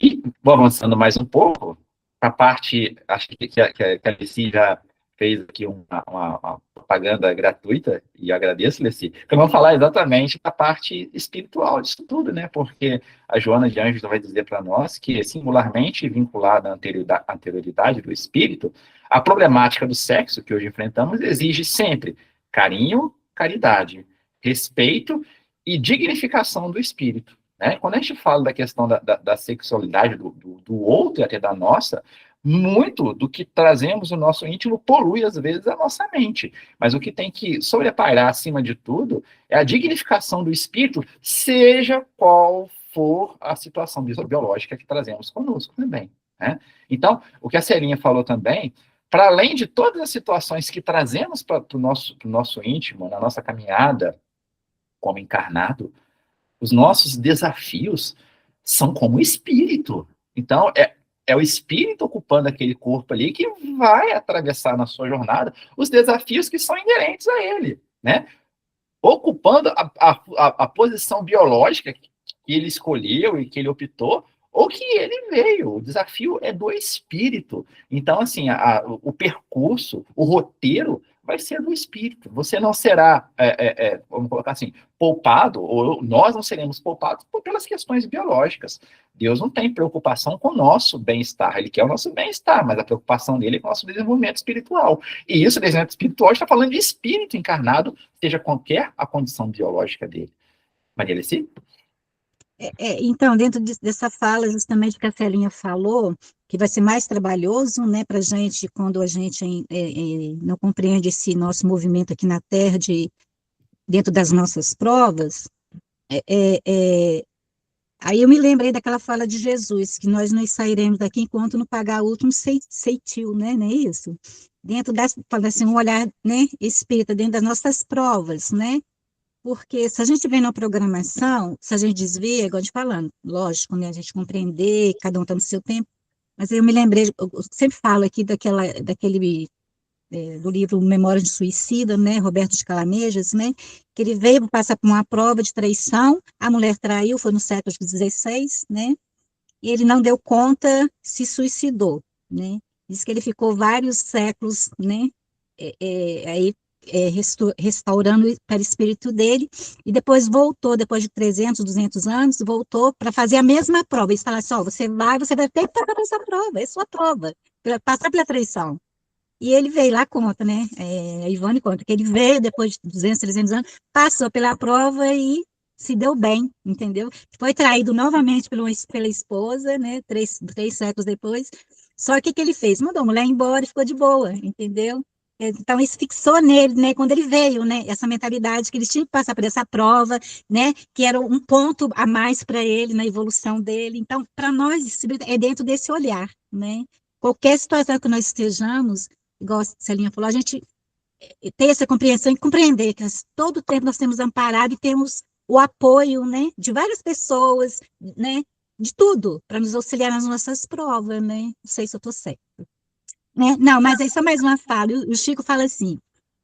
E, vou avançando mais um pouco, a parte, acho que a Alice já fez aqui uma propaganda gratuita, e agradeço, Leci, que vamos falar exatamente da parte espiritual disso tudo, né? Porque a Joana de Anjos vai dizer para nós que, singularmente vinculada à anterioridade do espírito, a problemática do sexo que hoje enfrentamos exige sempre carinho, caridade, respeito e dignificação do espírito. Né? Quando a gente fala da questão da sexualidade do outro e até da nossa, muito do que trazemos no nosso íntimo polui, às vezes, a nossa mente. Mas o que tem que sobrepairar, acima de tudo, é a dignificação do espírito, seja qual for a situação biológica que trazemos conosco também. Né? Então, o que a Celinha falou também, para além de todas as situações que trazemos para o nosso íntimo, na nossa caminhada como encarnado, os nossos desafios são como espírito. Então, é o espírito ocupando aquele corpo ali que vai atravessar na sua jornada os desafios que são inerentes a ele, né? Ocupando a posição biológica que ele escolheu e que ele optou, ou que ele veio. O desafio é do espírito. Então, assim, o percurso, o roteiro vai ser do espírito. Você não será, vamos colocar assim, poupado, ou nós não seremos poupados pelas questões biológicas. Deus não tem preocupação com o nosso bem-estar, Ele quer o nosso bem-estar, mas a preocupação dele é com o nosso desenvolvimento espiritual. E isso, o desenvolvimento espiritual, está falando de espírito encarnado, seja qualquer a condição biológica dele. Maria Alice? Então, dentro dessa fala, justamente que a Celinha falou, que vai ser mais trabalhoso, né, para a gente, quando a gente não compreende esse nosso movimento aqui na Terra, dentro das nossas provas, aí eu me lembrei daquela fala de Jesus, que nós não sairemos daqui enquanto não pagar o último ceitil, né, não é isso? Dentro assim, um olhar, né, espírita, dentro das nossas provas, né? Porque se a gente vem na programação, se a gente desvia, igual a gente falando, lógico, né, a gente compreender, cada um está no seu tempo, mas eu me lembrei, eu sempre falo aqui do livro Memórias de Suicida, né, Roberto de Calamejas, né, que ele veio passar por uma prova de traição, a mulher traiu, foi no século XVI, né, e ele não deu conta, se suicidou, né? Diz que ele ficou vários séculos, né? Aí restaurando o perispírito dele, e depois voltou, depois de 300, 200 anos, voltou para fazer a mesma prova. Eles falaram assim, ó, você vai ter que passar por essa prova, é sua prova, passar pela traição. E ele veio lá, conta, né? A Ivone conta que ele veio depois de 200, 300 anos, passou pela prova e se deu bem, entendeu? Foi traído novamente pela esposa, né? Três séculos depois. Só que o que ele fez? Mandou a mulher embora e ficou de boa, entendeu? Então, isso fixou nele, né? Quando ele veio, né? Essa mentalidade que ele tinha que passar por essa prova, né? Que era um ponto a mais para ele na evolução dele. Então, para nós, é dentro desse olhar, né? Qualquer situação que nós estejamos, igual a Celinha falou, a gente ter essa compreensão e compreender que todo tempo nós temos amparado e temos o apoio, né, de várias pessoas, né, de tudo, para nos auxiliar nas nossas provas, né? Não sei se eu estou certa. Né? Não, mas aí só mais uma fala. O Chico fala assim,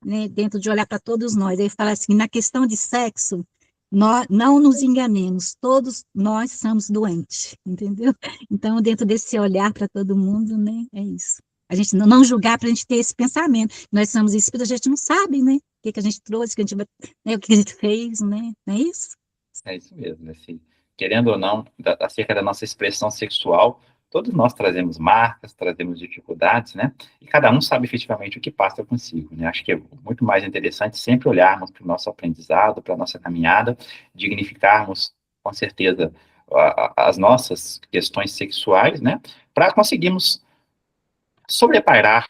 né, dentro de olhar para todos nós, ele fala assim, na questão de sexo, nós, não nos enganemos, todos nós somos doentes, entendeu? Então, dentro desse olhar para todo mundo, né, é isso. A gente não julgar para a gente ter esse pensamento. Nós somos espíritos, a gente não sabe, né? O que a gente trouxe, né, o que a gente fez, né? Não é isso? É isso mesmo, assim, querendo ou não, acerca da nossa expressão sexual, todos nós trazemos marcas, trazemos dificuldades, né? E cada um sabe efetivamente o que passa consigo, né? Acho que é muito mais interessante sempre olharmos para o nosso aprendizado, para a nossa caminhada, dignificarmos, com certeza, as nossas questões sexuais, né? Para conseguirmos sobrepairar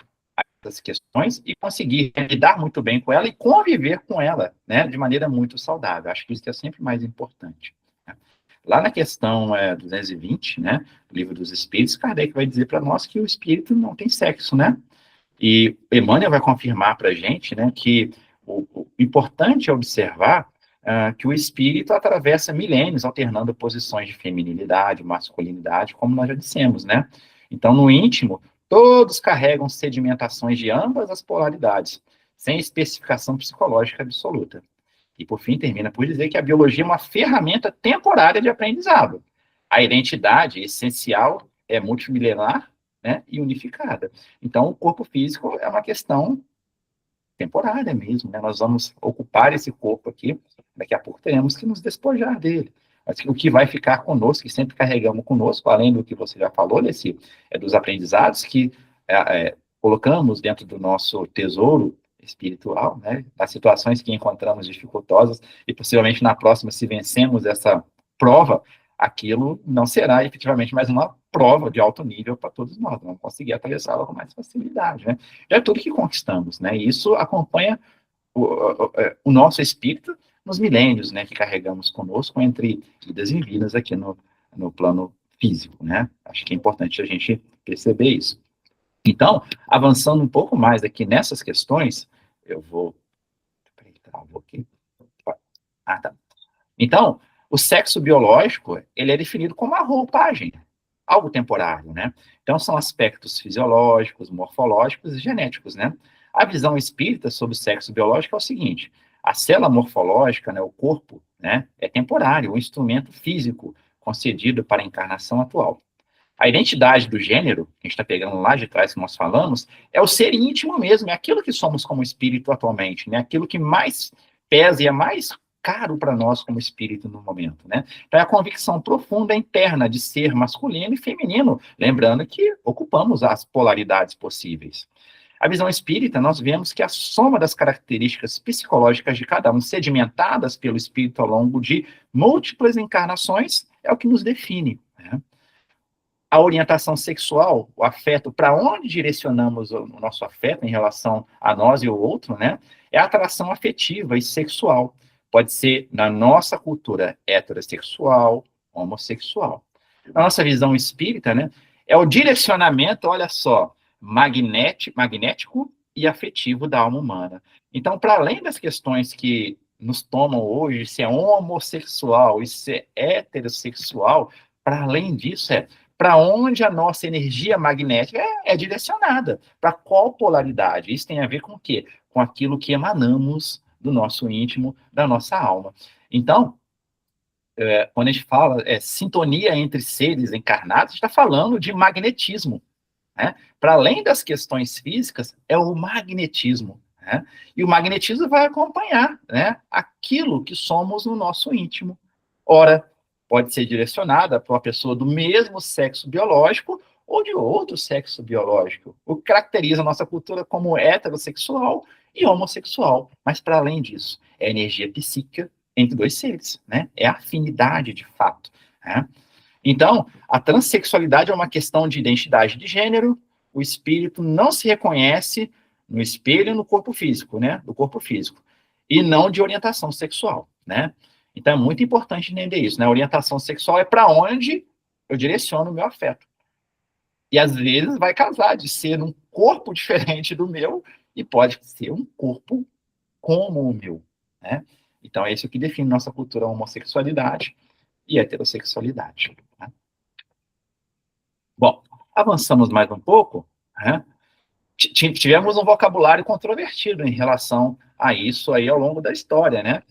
essas questões e conseguir lidar muito bem com ela e conviver com ela, né, de maneira muito saudável. Acho que isso é sempre mais importante. Né? Lá na questão 220, né, do Livro dos Espíritos, Kardec vai dizer para nós que o espírito não tem sexo, né? E Emmanuel vai confirmar para a gente, né, que o importante é observar que o espírito atravessa milênios, alternando posições de feminilidade, masculinidade, como nós já dissemos, né? Então, no íntimo, todos carregam sedimentações de ambas as polaridades, sem especificação psicológica absoluta. E, por fim, termina por dizer que a biologia é uma ferramenta temporária de aprendizado. A identidade essencial é multimilenar, né, e unificada. Então, o corpo físico é uma questão temporária mesmo, né? Nós vamos ocupar esse corpo aqui, daqui a pouco teremos que nos despojar dele. Mas o que vai ficar conosco, que sempre carregamos conosco, além do que você já falou, dos aprendizados que colocamos dentro do nosso tesouro espiritual, né? Das situações que encontramos dificultosas, e possivelmente na próxima, se vencemos essa prova, aquilo não será efetivamente mais uma prova de alto nível para todos nós, vamos conseguir atravessá-la com mais facilidade, né? Já é tudo que conquistamos, né? E isso acompanha o nosso espírito nos milênios, né, que carregamos conosco entre vidas e vidas aqui no plano físico, né? Acho que é importante a gente perceber isso. Então, avançando um pouco mais aqui nessas questões, eu vou... Peraí, travou aqui. Ah, tá. Então, o sexo biológico, ele é definido como a roupagem, algo temporário, né? Então, são aspectos fisiológicos, morfológicos e genéticos, né? A visão espírita sobre o sexo biológico é o seguinte: a célula morfológica, né, o corpo, né, é temporário, um instrumento físico concedido para a encarnação atual. A identidade do gênero, que a gente está pegando lá de trás que nós falamos, é o ser íntimo mesmo, é aquilo que somos como espírito atualmente, né? Aquilo que mais pesa e é mais caro para nós como espírito no momento, né? Então é a convicção profunda interna de ser masculino e feminino, lembrando que ocupamos as polaridades possíveis. A visão espírita, nós vemos que a soma das características psicológicas de cada um, sedimentadas pelo espírito ao longo de múltiplas encarnações, é o que nos define, né? A orientação sexual, o afeto, para onde direcionamos o nosso afeto em relação a nós e o outro, né? É a atração afetiva e sexual. Pode ser, na nossa cultura, heterossexual, homossexual. Na nossa visão espírita, né? É o direcionamento, olha só, magnético e afetivo da alma humana. Então, para além das questões que nos tomam hoje, se é homossexual e se é heterossexual, para além disso, para onde a nossa energia magnética é direcionada, para qual polaridade. Isso tem a ver com o quê? Com aquilo que emanamos do nosso íntimo, da nossa alma. Então, quando a gente fala sintonia entre seres encarnados, a gente está falando de magnetismo, né? Para além das questões físicas, é o magnetismo, né? E o magnetismo vai acompanhar, né, aquilo que somos no nosso íntimo. Ora, pode ser direcionada para uma pessoa do mesmo sexo biológico ou de outro sexo biológico, o que caracteriza a nossa cultura como heterossexual e homossexual. Mas, para além disso, é a energia psíquica entre dois seres, né? É a afinidade, de fato, né? Então, a transexualidade é uma questão de identidade de gênero, o espírito não se reconhece no espelho e no corpo físico, né? Do corpo físico, e não de orientação sexual, né? Então, é muito importante entender isso, né? A orientação sexual é para onde eu direciono o meu afeto. E, às vezes, vai casar de ser um corpo diferente do meu e pode ser um corpo como o meu, né? Então, é isso que define nossa cultura, a homossexualidade e a heterossexualidade, né? Bom, avançamos mais um pouco, né? Tivemos um vocabulário controvertido em relação a isso aí ao longo da história, né?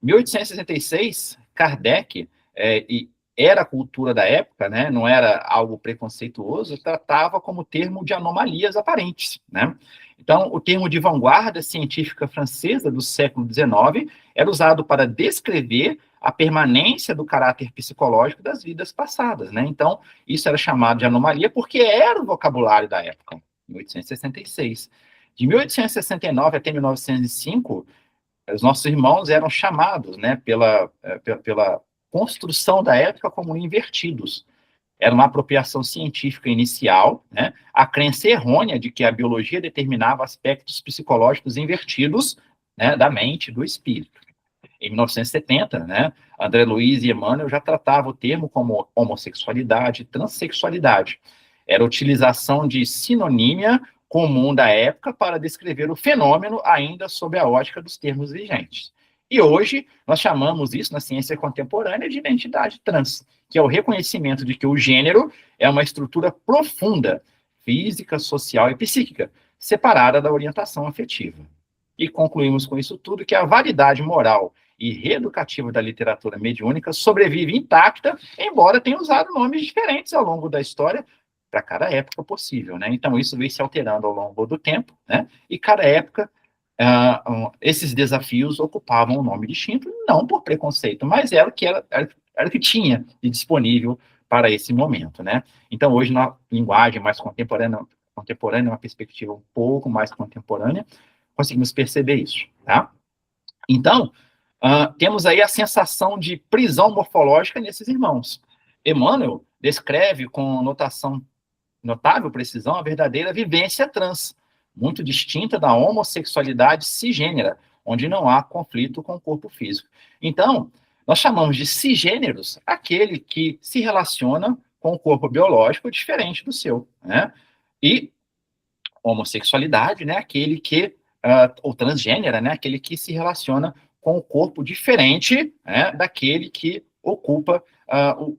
Em 1866, Kardec, e era a cultura da época, né? Não era algo preconceituoso, tratava como termo de anomalias aparentes, né? Então, o termo de vanguarda científica francesa do século XIX era usado para descrever a permanência do caráter psicológico das vidas passadas, né? Então, isso era chamado de anomalia porque era o vocabulário da época, 1866. De 1869 até 1905, os nossos irmãos eram chamados, né, pela construção da época como invertidos. Era uma apropriação científica inicial, né, a crença errônea de que a biologia determinava aspectos psicológicos invertidos, né, da mente e do espírito. Em 1970, né, André Luiz e Emmanuel já tratavam o termo como homossexualidade, transexualidade. Era a utilização de sinonímia comum da época para descrever o fenômeno ainda sob a ótica dos termos vigentes. E hoje, nós chamamos isso, na ciência contemporânea, de identidade trans, que é o reconhecimento de que o gênero é uma estrutura profunda, física, social e psíquica, separada da orientação afetiva. E concluímos com isso tudo que a validade moral e reeducativa da literatura mediúnica sobrevive intacta, embora tenha usado nomes diferentes ao longo da história, para cada época possível, né? Então, isso vem se alterando ao longo do tempo, né? E cada época, esses desafios ocupavam um nome distinto, não por preconceito, mas era o que tinha de disponível para esse momento, né? Então, hoje, na linguagem mais contemporânea, uma perspectiva um pouco mais contemporânea, conseguimos perceber isso, tá? Então, temos aí a sensação de prisão morfológica nesses irmãos. Emmanuel descreve com notável precisão a verdadeira vivência trans, muito distinta da homossexualidade cisgênera, onde não há conflito com o corpo físico. Então, nós chamamos de cisgêneros aquele que se relaciona com o corpo biológico diferente do seu, né? E homossexualidade, né, aquele que, ou transgênera, né, aquele que se relaciona com o corpo diferente, né, daquele que ocupa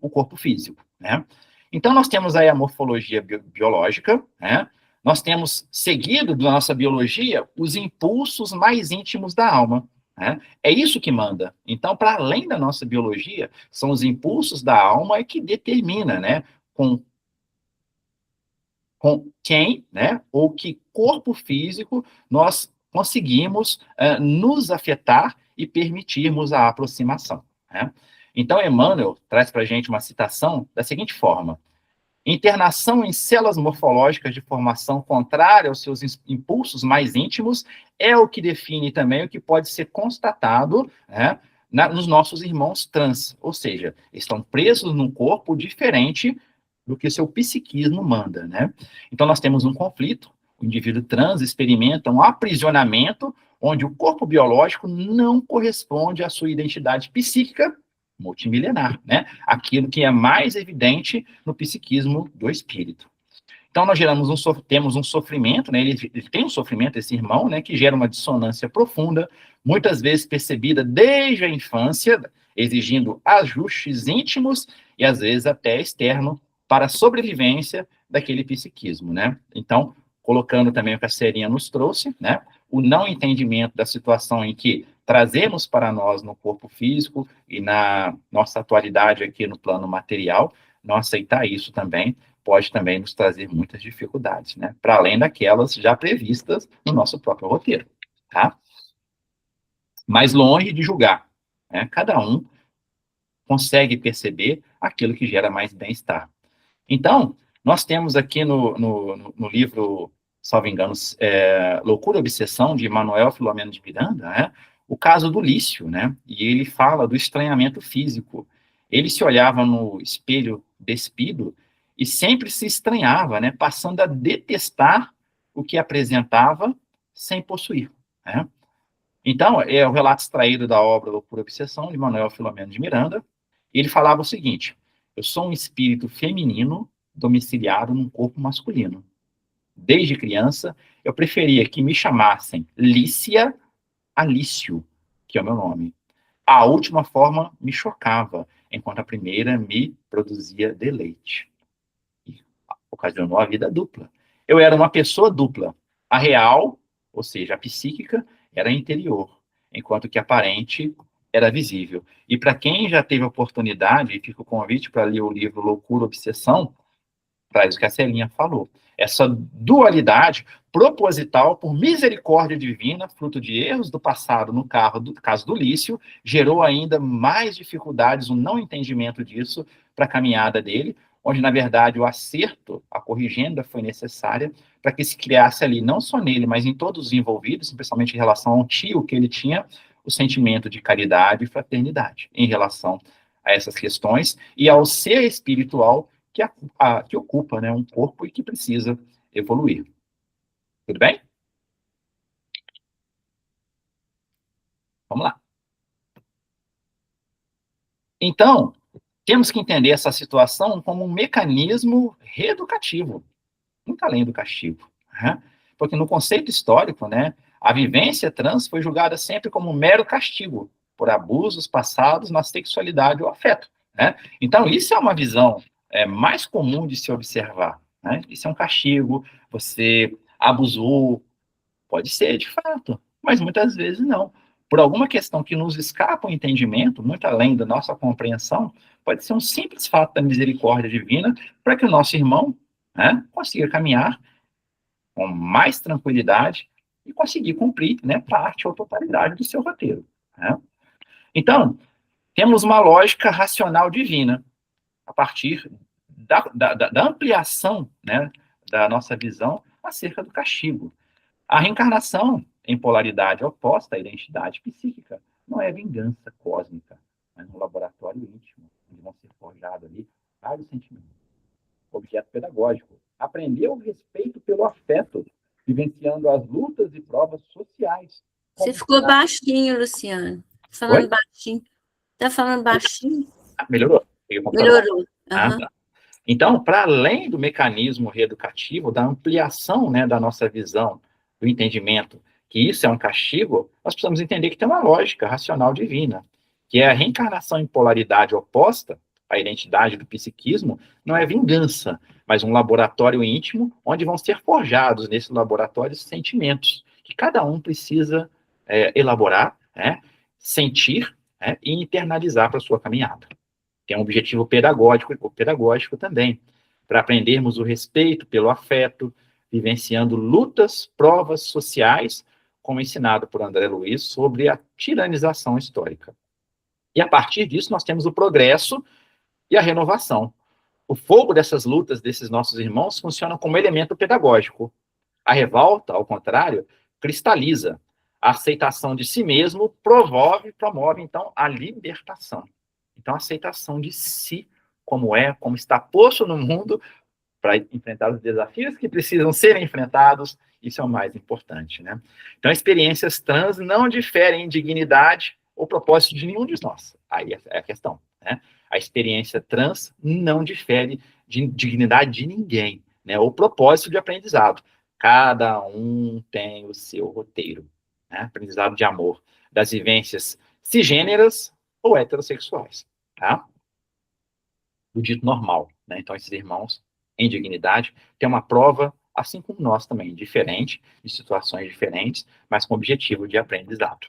o corpo físico, né? Então, nós temos aí a morfologia biológica, né? Nós temos, seguido da nossa biologia, os impulsos mais íntimos da alma, né? É isso que manda. Então, para além da nossa biologia, são os impulsos da alma que determina, né, com quem, né, ou que corpo físico nós conseguimos nos afetar e permitirmos a aproximação, né? Então, Emmanuel traz para a gente uma citação da seguinte forma: internação em células morfológicas de formação contrária aos seus impulsos mais íntimos é o que define também o que pode ser constatado, né, nos nossos irmãos trans, ou seja, estão presos num corpo diferente do que seu psiquismo manda, né? Então, nós temos um conflito, o indivíduo trans experimenta um aprisionamento onde o corpo biológico não corresponde à sua identidade psíquica multimilenar, né? Aquilo que é mais evidente no psiquismo do espírito. Então, nós temos um sofrimento, né? Ele tem um sofrimento, esse irmão, né? Que gera uma dissonância profunda, muitas vezes percebida desde a infância, exigindo ajustes íntimos e, às vezes, até externo para a sobrevivência daquele psiquismo, né? Então, colocando também o que a Serinha nos trouxe, né? O não entendimento da situação em que trazemos para nós no corpo físico e na nossa atualidade aqui no plano material, não aceitar isso também pode também nos trazer muitas dificuldades, né? Para além daquelas já previstas no nosso próprio roteiro, tá? Mas longe de julgar, né? Cada um consegue perceber aquilo que gera mais bem-estar. Então, nós temos aqui no livro, salvo engano, Loucura e Obsessão, de Manuel Filomeno de Miranda, né, o caso do Lício, né, e ele fala do estranhamento físico. Ele se olhava no espelho despido e sempre se estranhava, né, passando a detestar o que apresentava sem possuir, né. Então, é o relato extraído da obra Loucura e Obsessão, de Manuel Filomeno de Miranda. Ele falava o seguinte: eu sou um espírito feminino domiciliado num corpo masculino. Desde criança, eu preferia que me chamassem Lícia a Lício, que é o meu nome. A última forma me chocava, enquanto a primeira me produzia deleite. E ocasionou a vida dupla. Eu era uma pessoa dupla. A real, ou seja, a psíquica, era interior, enquanto que a aparente era visível. E para quem já teve a oportunidade, fica o convite para ler o livro Loucura, Obsessão, traz o que a Celinha falou. Essa dualidade proposital, por misericórdia divina, fruto de erros do passado, no caso do Lício, gerou ainda mais dificuldades, o não entendimento disso para a caminhada dele, onde, na verdade, o acerto, a corrigenda foi necessária para que se criasse ali, não só nele, mas em todos os envolvidos, especialmente em relação ao tio que ele tinha, o sentimento de caridade e fraternidade em relação a essas questões e ao ser espiritual que ocupa, né, um corpo e que precisa evoluir. Tudo bem? Vamos lá. Então, temos que entender essa situação como um mecanismo reeducativo, muito além do castigo, né? Porque no conceito histórico, né, a vivência trans foi julgada sempre como um mero castigo por abusos passados na sexualidade ou afeto, né? Então, isso é uma visão mais comum de se observar, né? Isso é um castigo, você abusou, pode ser, de fato, mas muitas vezes não. Por alguma questão que nos escapa o entendimento, muito além da nossa compreensão, pode ser um simples fato da misericórdia divina para que o nosso irmão, né, consiga caminhar com mais tranquilidade e conseguir cumprir, né, parte ou totalidade do seu roteiro, né? Então, temos uma lógica racional divina a partir da ampliação, né, da nossa visão acerca do castigo. A reencarnação em polaridade oposta à identidade psíquica não é vingança cósmica, mas um laboratório íntimo, onde vão ser forjados ali vários sentimentos. Objeto pedagógico. Aprender o respeito pelo afeto, vivenciando as lutas e provas sociais. Você ficou baixinho, Luciano. Falando baixinho. Está falando baixinho? Melhorou. Melhorou. Ah, tá. Então, para além do mecanismo reeducativo, da ampliação, né, da nossa visão, do entendimento que isso é um castigo, nós precisamos entender que tem uma lógica racional divina, que é a reencarnação em polaridade oposta à identidade do psiquismo, não é vingança, mas um laboratório íntimo, onde vão ser forjados nesse laboratório sentimentos, que cada um precisa elaborar, né, sentir, né, e internalizar para a sua caminhada. Tem um objetivo pedagógico também, para aprendermos o respeito pelo afeto, vivenciando lutas, provas sociais, como ensinado por André Luiz, sobre a tiranização histórica. E a partir disso nós temos o progresso e a renovação. O fogo dessas lutas desses nossos irmãos funciona como elemento pedagógico. A revolta, ao contrário, cristaliza. A aceitação de si mesmo promove então, a libertação. Então, a aceitação de si, como está posto no mundo, para enfrentar os desafios que precisam ser enfrentados, isso é o mais importante, né? Então, experiências trans não diferem em dignidade ou propósito de nenhum de nós. Aí é a questão, né? A experiência trans não difere de dignidade de ninguém, né? Ou propósito de aprendizado. Cada um tem o seu roteiro, né? Aprendizado de amor, das vivências cisgêneras ou heterossexuais, tá? Do dito normal, né? Então, esses irmãos, em dignidade, têm uma prova, assim como nós também, diferente, de situações diferentes, mas com objetivo de aprendizado.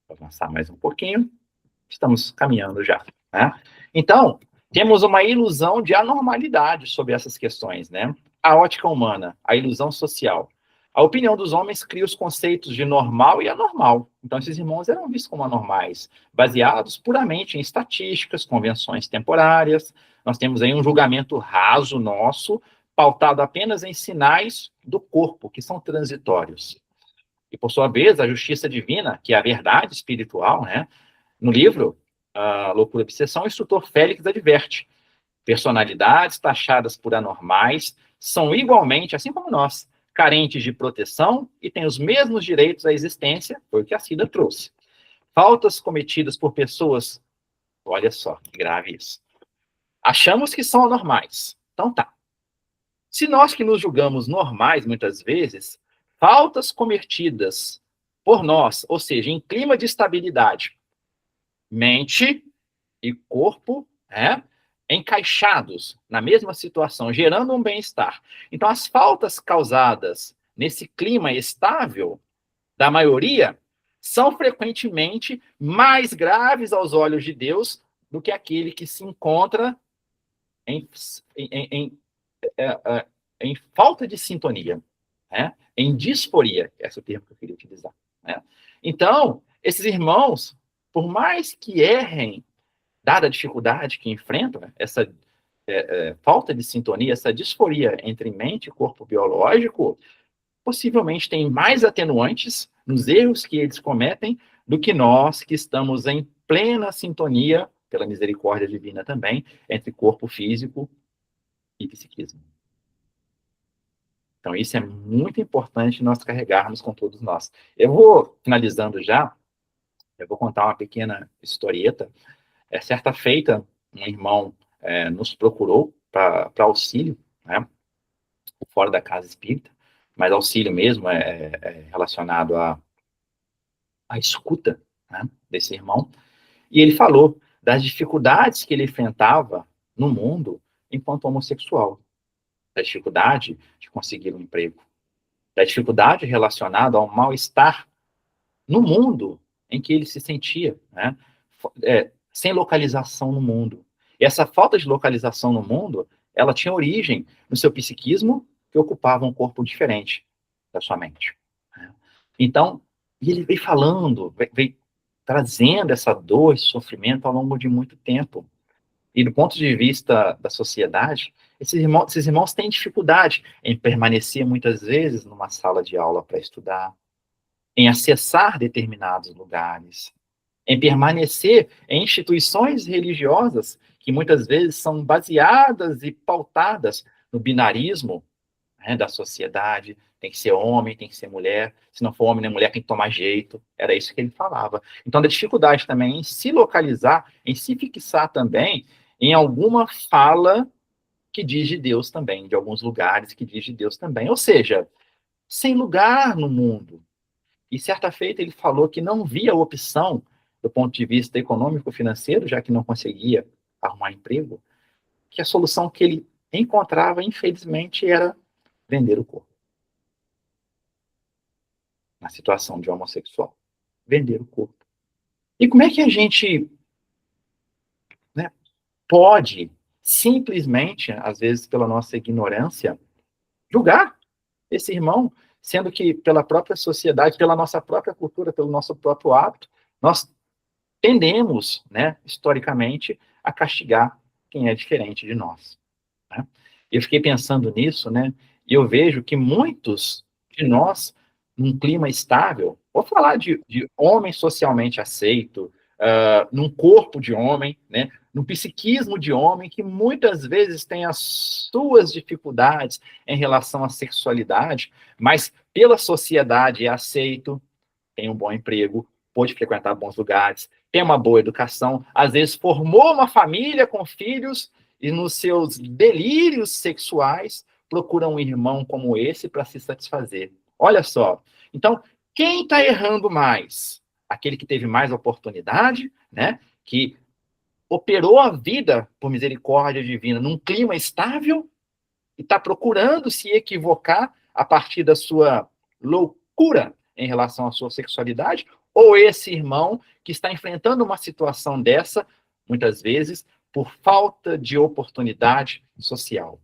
Vou avançar mais um pouquinho. Estamos caminhando já, né? Então, temos uma ilusão de anormalidade sobre essas questões, né? A ótica humana, a ilusão social. A opinião dos homens cria os conceitos de normal e anormal. Então, esses irmãos eram vistos como anormais, baseados puramente em estatísticas, convenções temporárias. Nós temos aí um julgamento raso nosso, pautado apenas em sinais do corpo, que são transitórios. E, por sua vez, a justiça divina, que é a verdade espiritual, né? No livro, a Loucura e Obsessão, o instrutor Félix adverte: personalidades taxadas por anormais são igualmente, assim como nós, carentes de proteção e têm os mesmos direitos à existência, foi o que a Cida trouxe. Faltas cometidas por pessoas, olha só, que grave isso. Achamos que são anormais. Então tá. Se nós que nos julgamos normais, muitas vezes, faltas cometidas por nós, ou seja, em clima de estabilidade, mente e corpo, encaixados na mesma situação, gerando um bem-estar. Então, as faltas causadas nesse clima estável, da maioria, são frequentemente mais graves aos olhos de Deus do que aquele que se encontra em falta de sintonia, em disforia, esse é o termo que eu queria utilizar. Então, esses irmãos, por mais que errem, dada a dificuldade que enfrentam, essa falta de sintonia, essa disforia entre mente e corpo biológico, possivelmente tem mais atenuantes nos erros que eles cometem do que nós que estamos em plena sintonia, pela misericórdia divina também, entre corpo físico e psiquismo. Então, isso é muito importante nós carregarmos com todos nós. Eu vou, finalizando já, eu vou contar uma pequena historieta. Certa feita, um irmão nos procurou para auxílio, fora da casa espírita, mas auxílio mesmo relacionado à escuta, desse irmão. E ele falou das dificuldades que ele enfrentava no mundo enquanto homossexual, da dificuldade de conseguir um emprego, da dificuldade relacionada ao mal-estar no mundo em que ele se sentia, sem localização no mundo. E essa falta de localização no mundo, ela tinha origem no seu psiquismo, que ocupava um corpo diferente da sua mente. Então, ele veio falando, veio trazendo essa dor, esse sofrimento ao longo de muito tempo. E do ponto de vista da sociedade, esses irmãos têm dificuldade em permanecer muitas vezes numa sala de aula para estudar, em acessar determinados lugares, em permanecer em instituições religiosas que muitas vezes são baseadas e pautadas no binarismo da sociedade. Tem que ser homem, tem que ser mulher. Se não for homem nem mulher, tem que tomar jeito. Era isso que ele falava. Então, da dificuldade também em se localizar, em se fixar também em alguma fala que diz de Deus também, de alguns lugares que diz de Deus também. Ou seja, sem lugar no mundo. E certa feita ele falou que não via opção do ponto de vista econômico-financeiro, já que não conseguia arrumar emprego, que a solução que ele encontrava, infelizmente, era vender o corpo. Na situação de homossexual. Vender o corpo. E como é que a gente pode, simplesmente, às vezes pela nossa ignorância, julgar esse irmão, sendo que pela própria sociedade, pela nossa própria cultura, pelo nosso próprio hábito, nós tendemos, historicamente, a castigar quem é diferente de nós. Eu fiquei pensando nisso, e eu vejo que muitos de nós, num clima estável, vou falar de homem socialmente aceito, num corpo de homem, num psiquismo de homem, que muitas vezes tem as suas dificuldades em relação à sexualidade, mas pela sociedade é aceito, tem um bom emprego, pode frequentar bons lugares, tem uma boa educação, às vezes formou uma família com filhos e nos seus delírios sexuais procura um irmão como esse para se satisfazer. Olha só. Então, quem está errando mais? Aquele que teve mais oportunidade, que operou a vida por misericórdia divina num clima estável e está procurando se equivocar a partir da sua loucura em relação à sua sexualidade, ou esse irmão que está enfrentando uma situação dessa, muitas vezes, por falta de oportunidade social.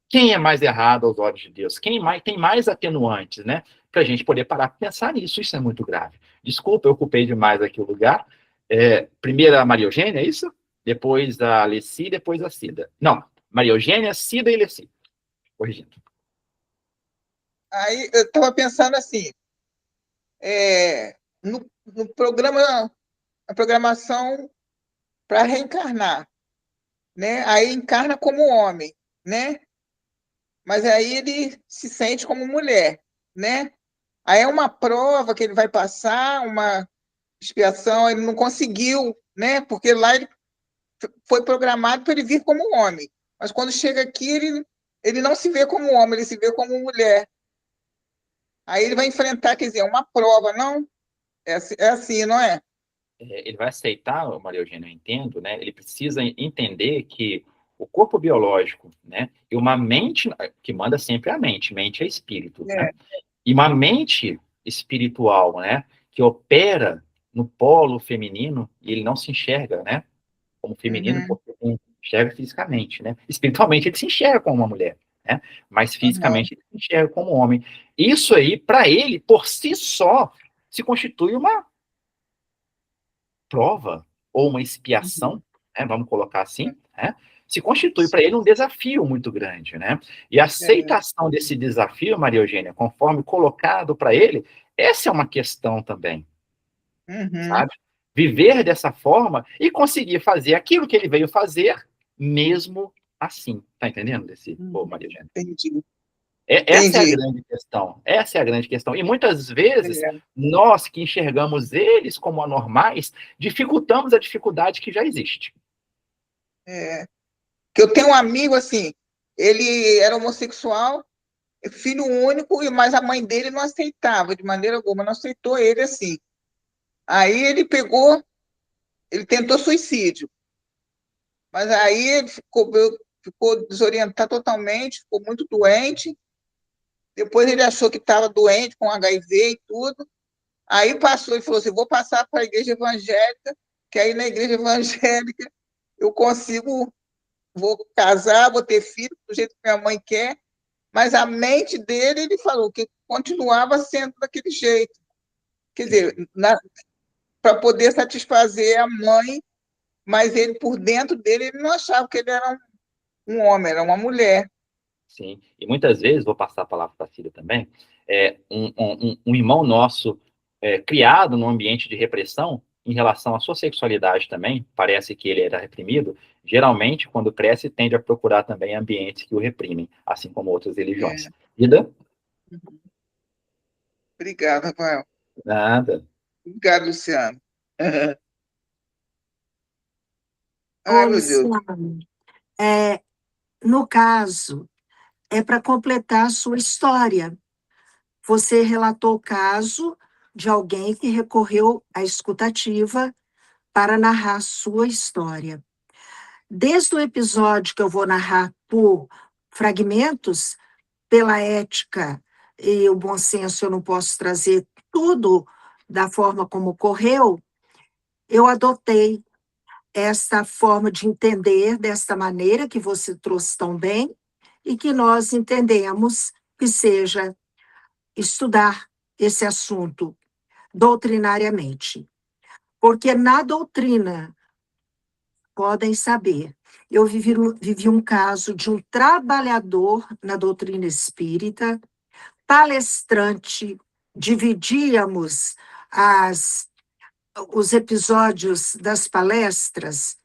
Quem é mais errado aos olhos de Deus? Quem tem mais atenuantes, né? Para a gente poder parar para pensar nisso. Isso é muito grave. Desculpa, eu ocupei demais aqui o lugar. Primeiro a Maria Eugênia, é isso? Depois a Leci, depois a Cida. Não, Maria Eugênia, Cida e Leci. Corrigindo. Aí eu estava pensando assim, no programa, a programação para reencarnar, né? Aí encarna como homem, né? Mas aí ele se sente como mulher, né? Aí é uma prova que ele vai passar, uma expiação, ele não conseguiu, né? Porque lá ele foi programado para ele vir como homem. Mas quando chega aqui, ele não se vê como homem, ele se vê como mulher. Aí ele vai enfrentar, quer dizer, uma prova, não? É assim, não é? Ele vai aceitar, Maria Eugênia, eu entendo, né? Ele precisa entender que o corpo biológico, né? E uma mente, que manda sempre a mente é espírito, né? E uma mente espiritual, né? Que opera no polo feminino e ele não se enxerga, né? Como feminino, porque ele enxerga fisicamente, né? Espiritualmente ele se enxerga como uma mulher, né? Mas fisicamente ele se enxerga como homem. Isso aí, para ele, por si só, se constitui uma prova ou uma expiação, né? Vamos colocar assim, né? Se constitui para ele um desafio muito grande, né? E a aceitação desse desafio, Maria Eugênia, conforme colocado para ele, essa é uma questão também, sabe? Viver dessa forma e conseguir fazer aquilo que ele veio fazer, mesmo assim. Tá entendendo, Maria Eugênia? Entendi. Essa é a grande questão. Essa é a grande questão. E muitas vezes, nós que enxergamos eles como anormais, dificultamos a dificuldade que já existe. Que eu tenho um amigo, assim, ele era homossexual, filho único, mas a mãe dele não aceitava de maneira alguma, não aceitou ele assim. Aí ele tentou suicídio. Mas aí ele ficou desorientado totalmente, ficou muito doente. Depois ele achou que estava doente com HIV e tudo. Aí passou e falou assim, vou passar para a igreja evangélica, que aí na igreja evangélica eu vou casar, vou ter filho do jeito que minha mãe quer. Mas a mente dele, ele falou que continuava sendo daquele jeito. Quer dizer, para poder satisfazer a mãe, mas ele, por dentro dele, ele não achava que ele era um homem, era uma mulher. Sim, e muitas vezes, vou passar a palavra para a Cida também, um irmão nosso criado num ambiente de repressão, em relação à sua sexualidade também, parece que ele era reprimido, geralmente, quando cresce, tende a procurar também ambientes que o reprimem, assim como outras religiões. Cida? Obrigada, Rafael. Nada. Obrigado, Luciano. Ô, Luciano, no caso, é para completar a sua história. Você relatou o caso de alguém que recorreu à escutativa para narrar sua história. Desde o episódio que eu vou narrar por fragmentos, pela ética e o bom senso, eu não posso trazer tudo da forma como ocorreu, eu adotei essa forma de entender desta maneira que você trouxe tão bem e que nós entendemos que seja estudar esse assunto doutrinariamente. Porque na doutrina, podem saber, eu vivi um caso de um trabalhador na doutrina espírita, palestrante, dividíamos os episódios das palestras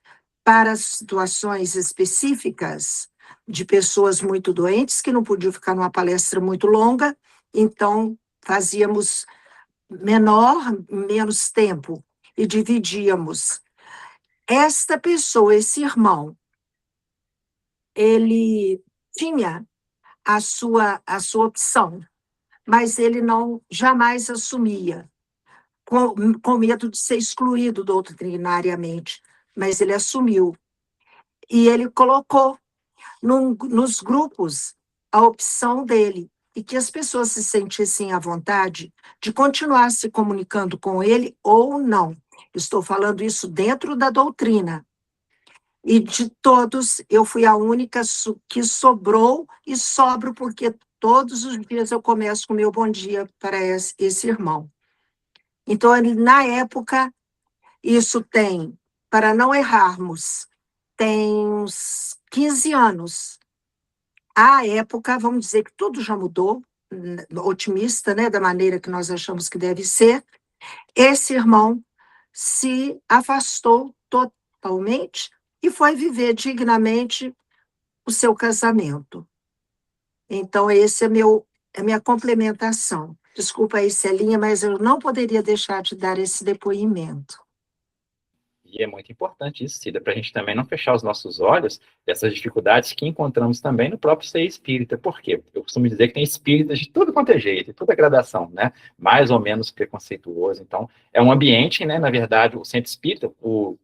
para situações específicas de pessoas muito doentes que não podiam ficar numa palestra muito longa, então fazíamos menos tempo e dividíamos. Esta pessoa, esse irmão, ele tinha a sua opção, mas ele jamais assumia, com medo de ser excluído doutrinariamente, mas ele assumiu. E ele colocou nos grupos a opção dele. e que as pessoas se sentissem à vontade de continuar se comunicando com ele ou não. Estou falando isso dentro da doutrina. E de todos, eu fui a única que sobrou e sobro, porque todos os dias eu começo com meu bom dia para esse irmão. Então, na época, isso tem, para não errarmos, tem uns 15 anos. À época, vamos dizer que tudo já mudou, otimista, né, da maneira que nós achamos que deve ser, esse irmão se afastou totalmente e foi viver dignamente o seu casamento. Então, esse é a minha complementação. Desculpa aí, Celinha, mas eu não poderia deixar de dar esse depoimento. E é muito importante isso, Cida, para a gente também não fechar os nossos olhos dessas dificuldades que encontramos também no próprio ser espírita. Por quê? Eu costumo dizer que tem espíritas de tudo quanto é jeito, de toda gradação, né? Mais ou menos preconceituoso. Então, é um ambiente, né? Na verdade, o centro espírita, vou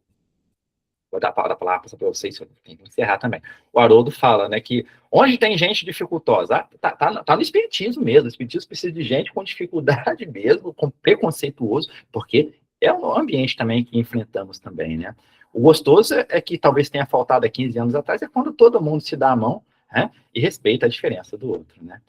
dar a palavra para vocês, eu tenho que encerrar também. O Haroldo fala, né, que onde tem gente dificultosa, tá no espiritismo mesmo. O espiritismo precisa de gente com dificuldade mesmo, com preconceituoso, porque é um ambiente também que enfrentamos também, né? O gostoso é que talvez tenha faltado há 15 anos atrás, é quando todo mundo se dá a mão, né, e respeita a diferença do outro, né?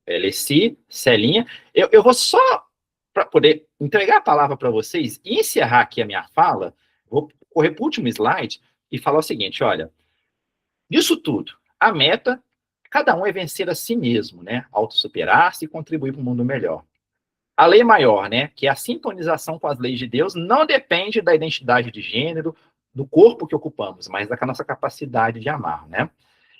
Leci, Celinha, eu vou só, para poder entregar a palavra para vocês e encerrar aqui a minha fala, vou correr para o último slide e falar o seguinte, olha, disso tudo, a meta, cada um é vencer a si mesmo, né? Autossuperar-se e contribuir para um mundo melhor. A lei maior, né, que é a sintonização com as leis de Deus, não depende da identidade de gênero, do corpo que ocupamos, mas da nossa capacidade de amar, né?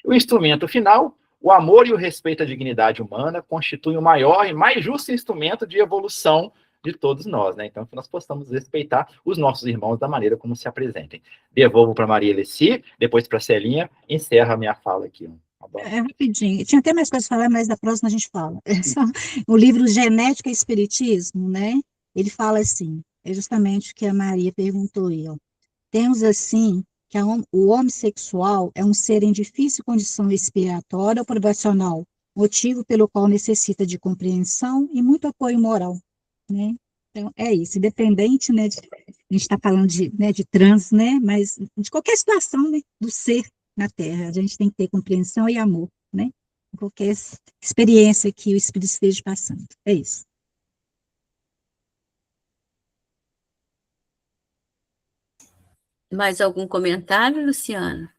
O instrumento final, o amor e o respeito à dignidade humana, constituem o maior e mais justo instrumento de evolução de todos nós, né? Então, que nós possamos respeitar os nossos irmãos da maneira como se apresentem. Devolvo para Maria Leci, depois para Celinha, encerro a minha fala aqui. Tá bom? Rapidinho. Tinha até mais coisas para falar, mas da próxima a gente fala. O livro Genética e Espiritismo, né? Ele fala assim, é justamente o que a Maria perguntou aí, ó. Temos assim que o homem sexual é um ser em difícil condição expiratória ou provacional, motivo pelo qual necessita de compreensão e muito apoio moral, né? Então, é isso, independente, né, a gente está falando né, de trans, né, mas de qualquer situação, né, do ser na Terra, a gente tem que ter compreensão e amor, né, em qualquer experiência que o Espírito esteja passando, é isso. Mais algum comentário, Luciano?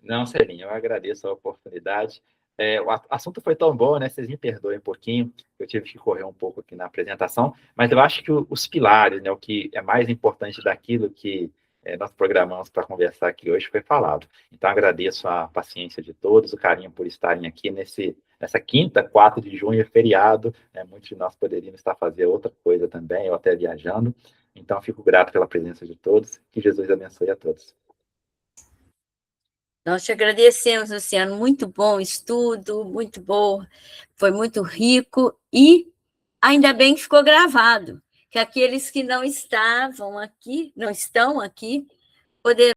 Não, Celinha, eu agradeço a oportunidade. O assunto foi tão bom, né? Vocês me perdoem um pouquinho, eu tive que correr um pouco aqui na apresentação, mas eu acho que os pilares, né, o que é mais importante daquilo que nós programamos para conversar aqui hoje foi falado. Então, agradeço a paciência de todos, o carinho por estarem aqui nessa quinta, 4 de junho, feriado, né? Muitos de nós poderíamos estar fazendo outra coisa também, ou até viajando. Então, fico grato pela presença de todos, que Jesus abençoe a todos. Nós te agradecemos, Luciano, muito bom estudo, muito bom, foi muito rico e ainda bem que ficou gravado, que aqueles que não estavam aqui, não estão aqui, poderão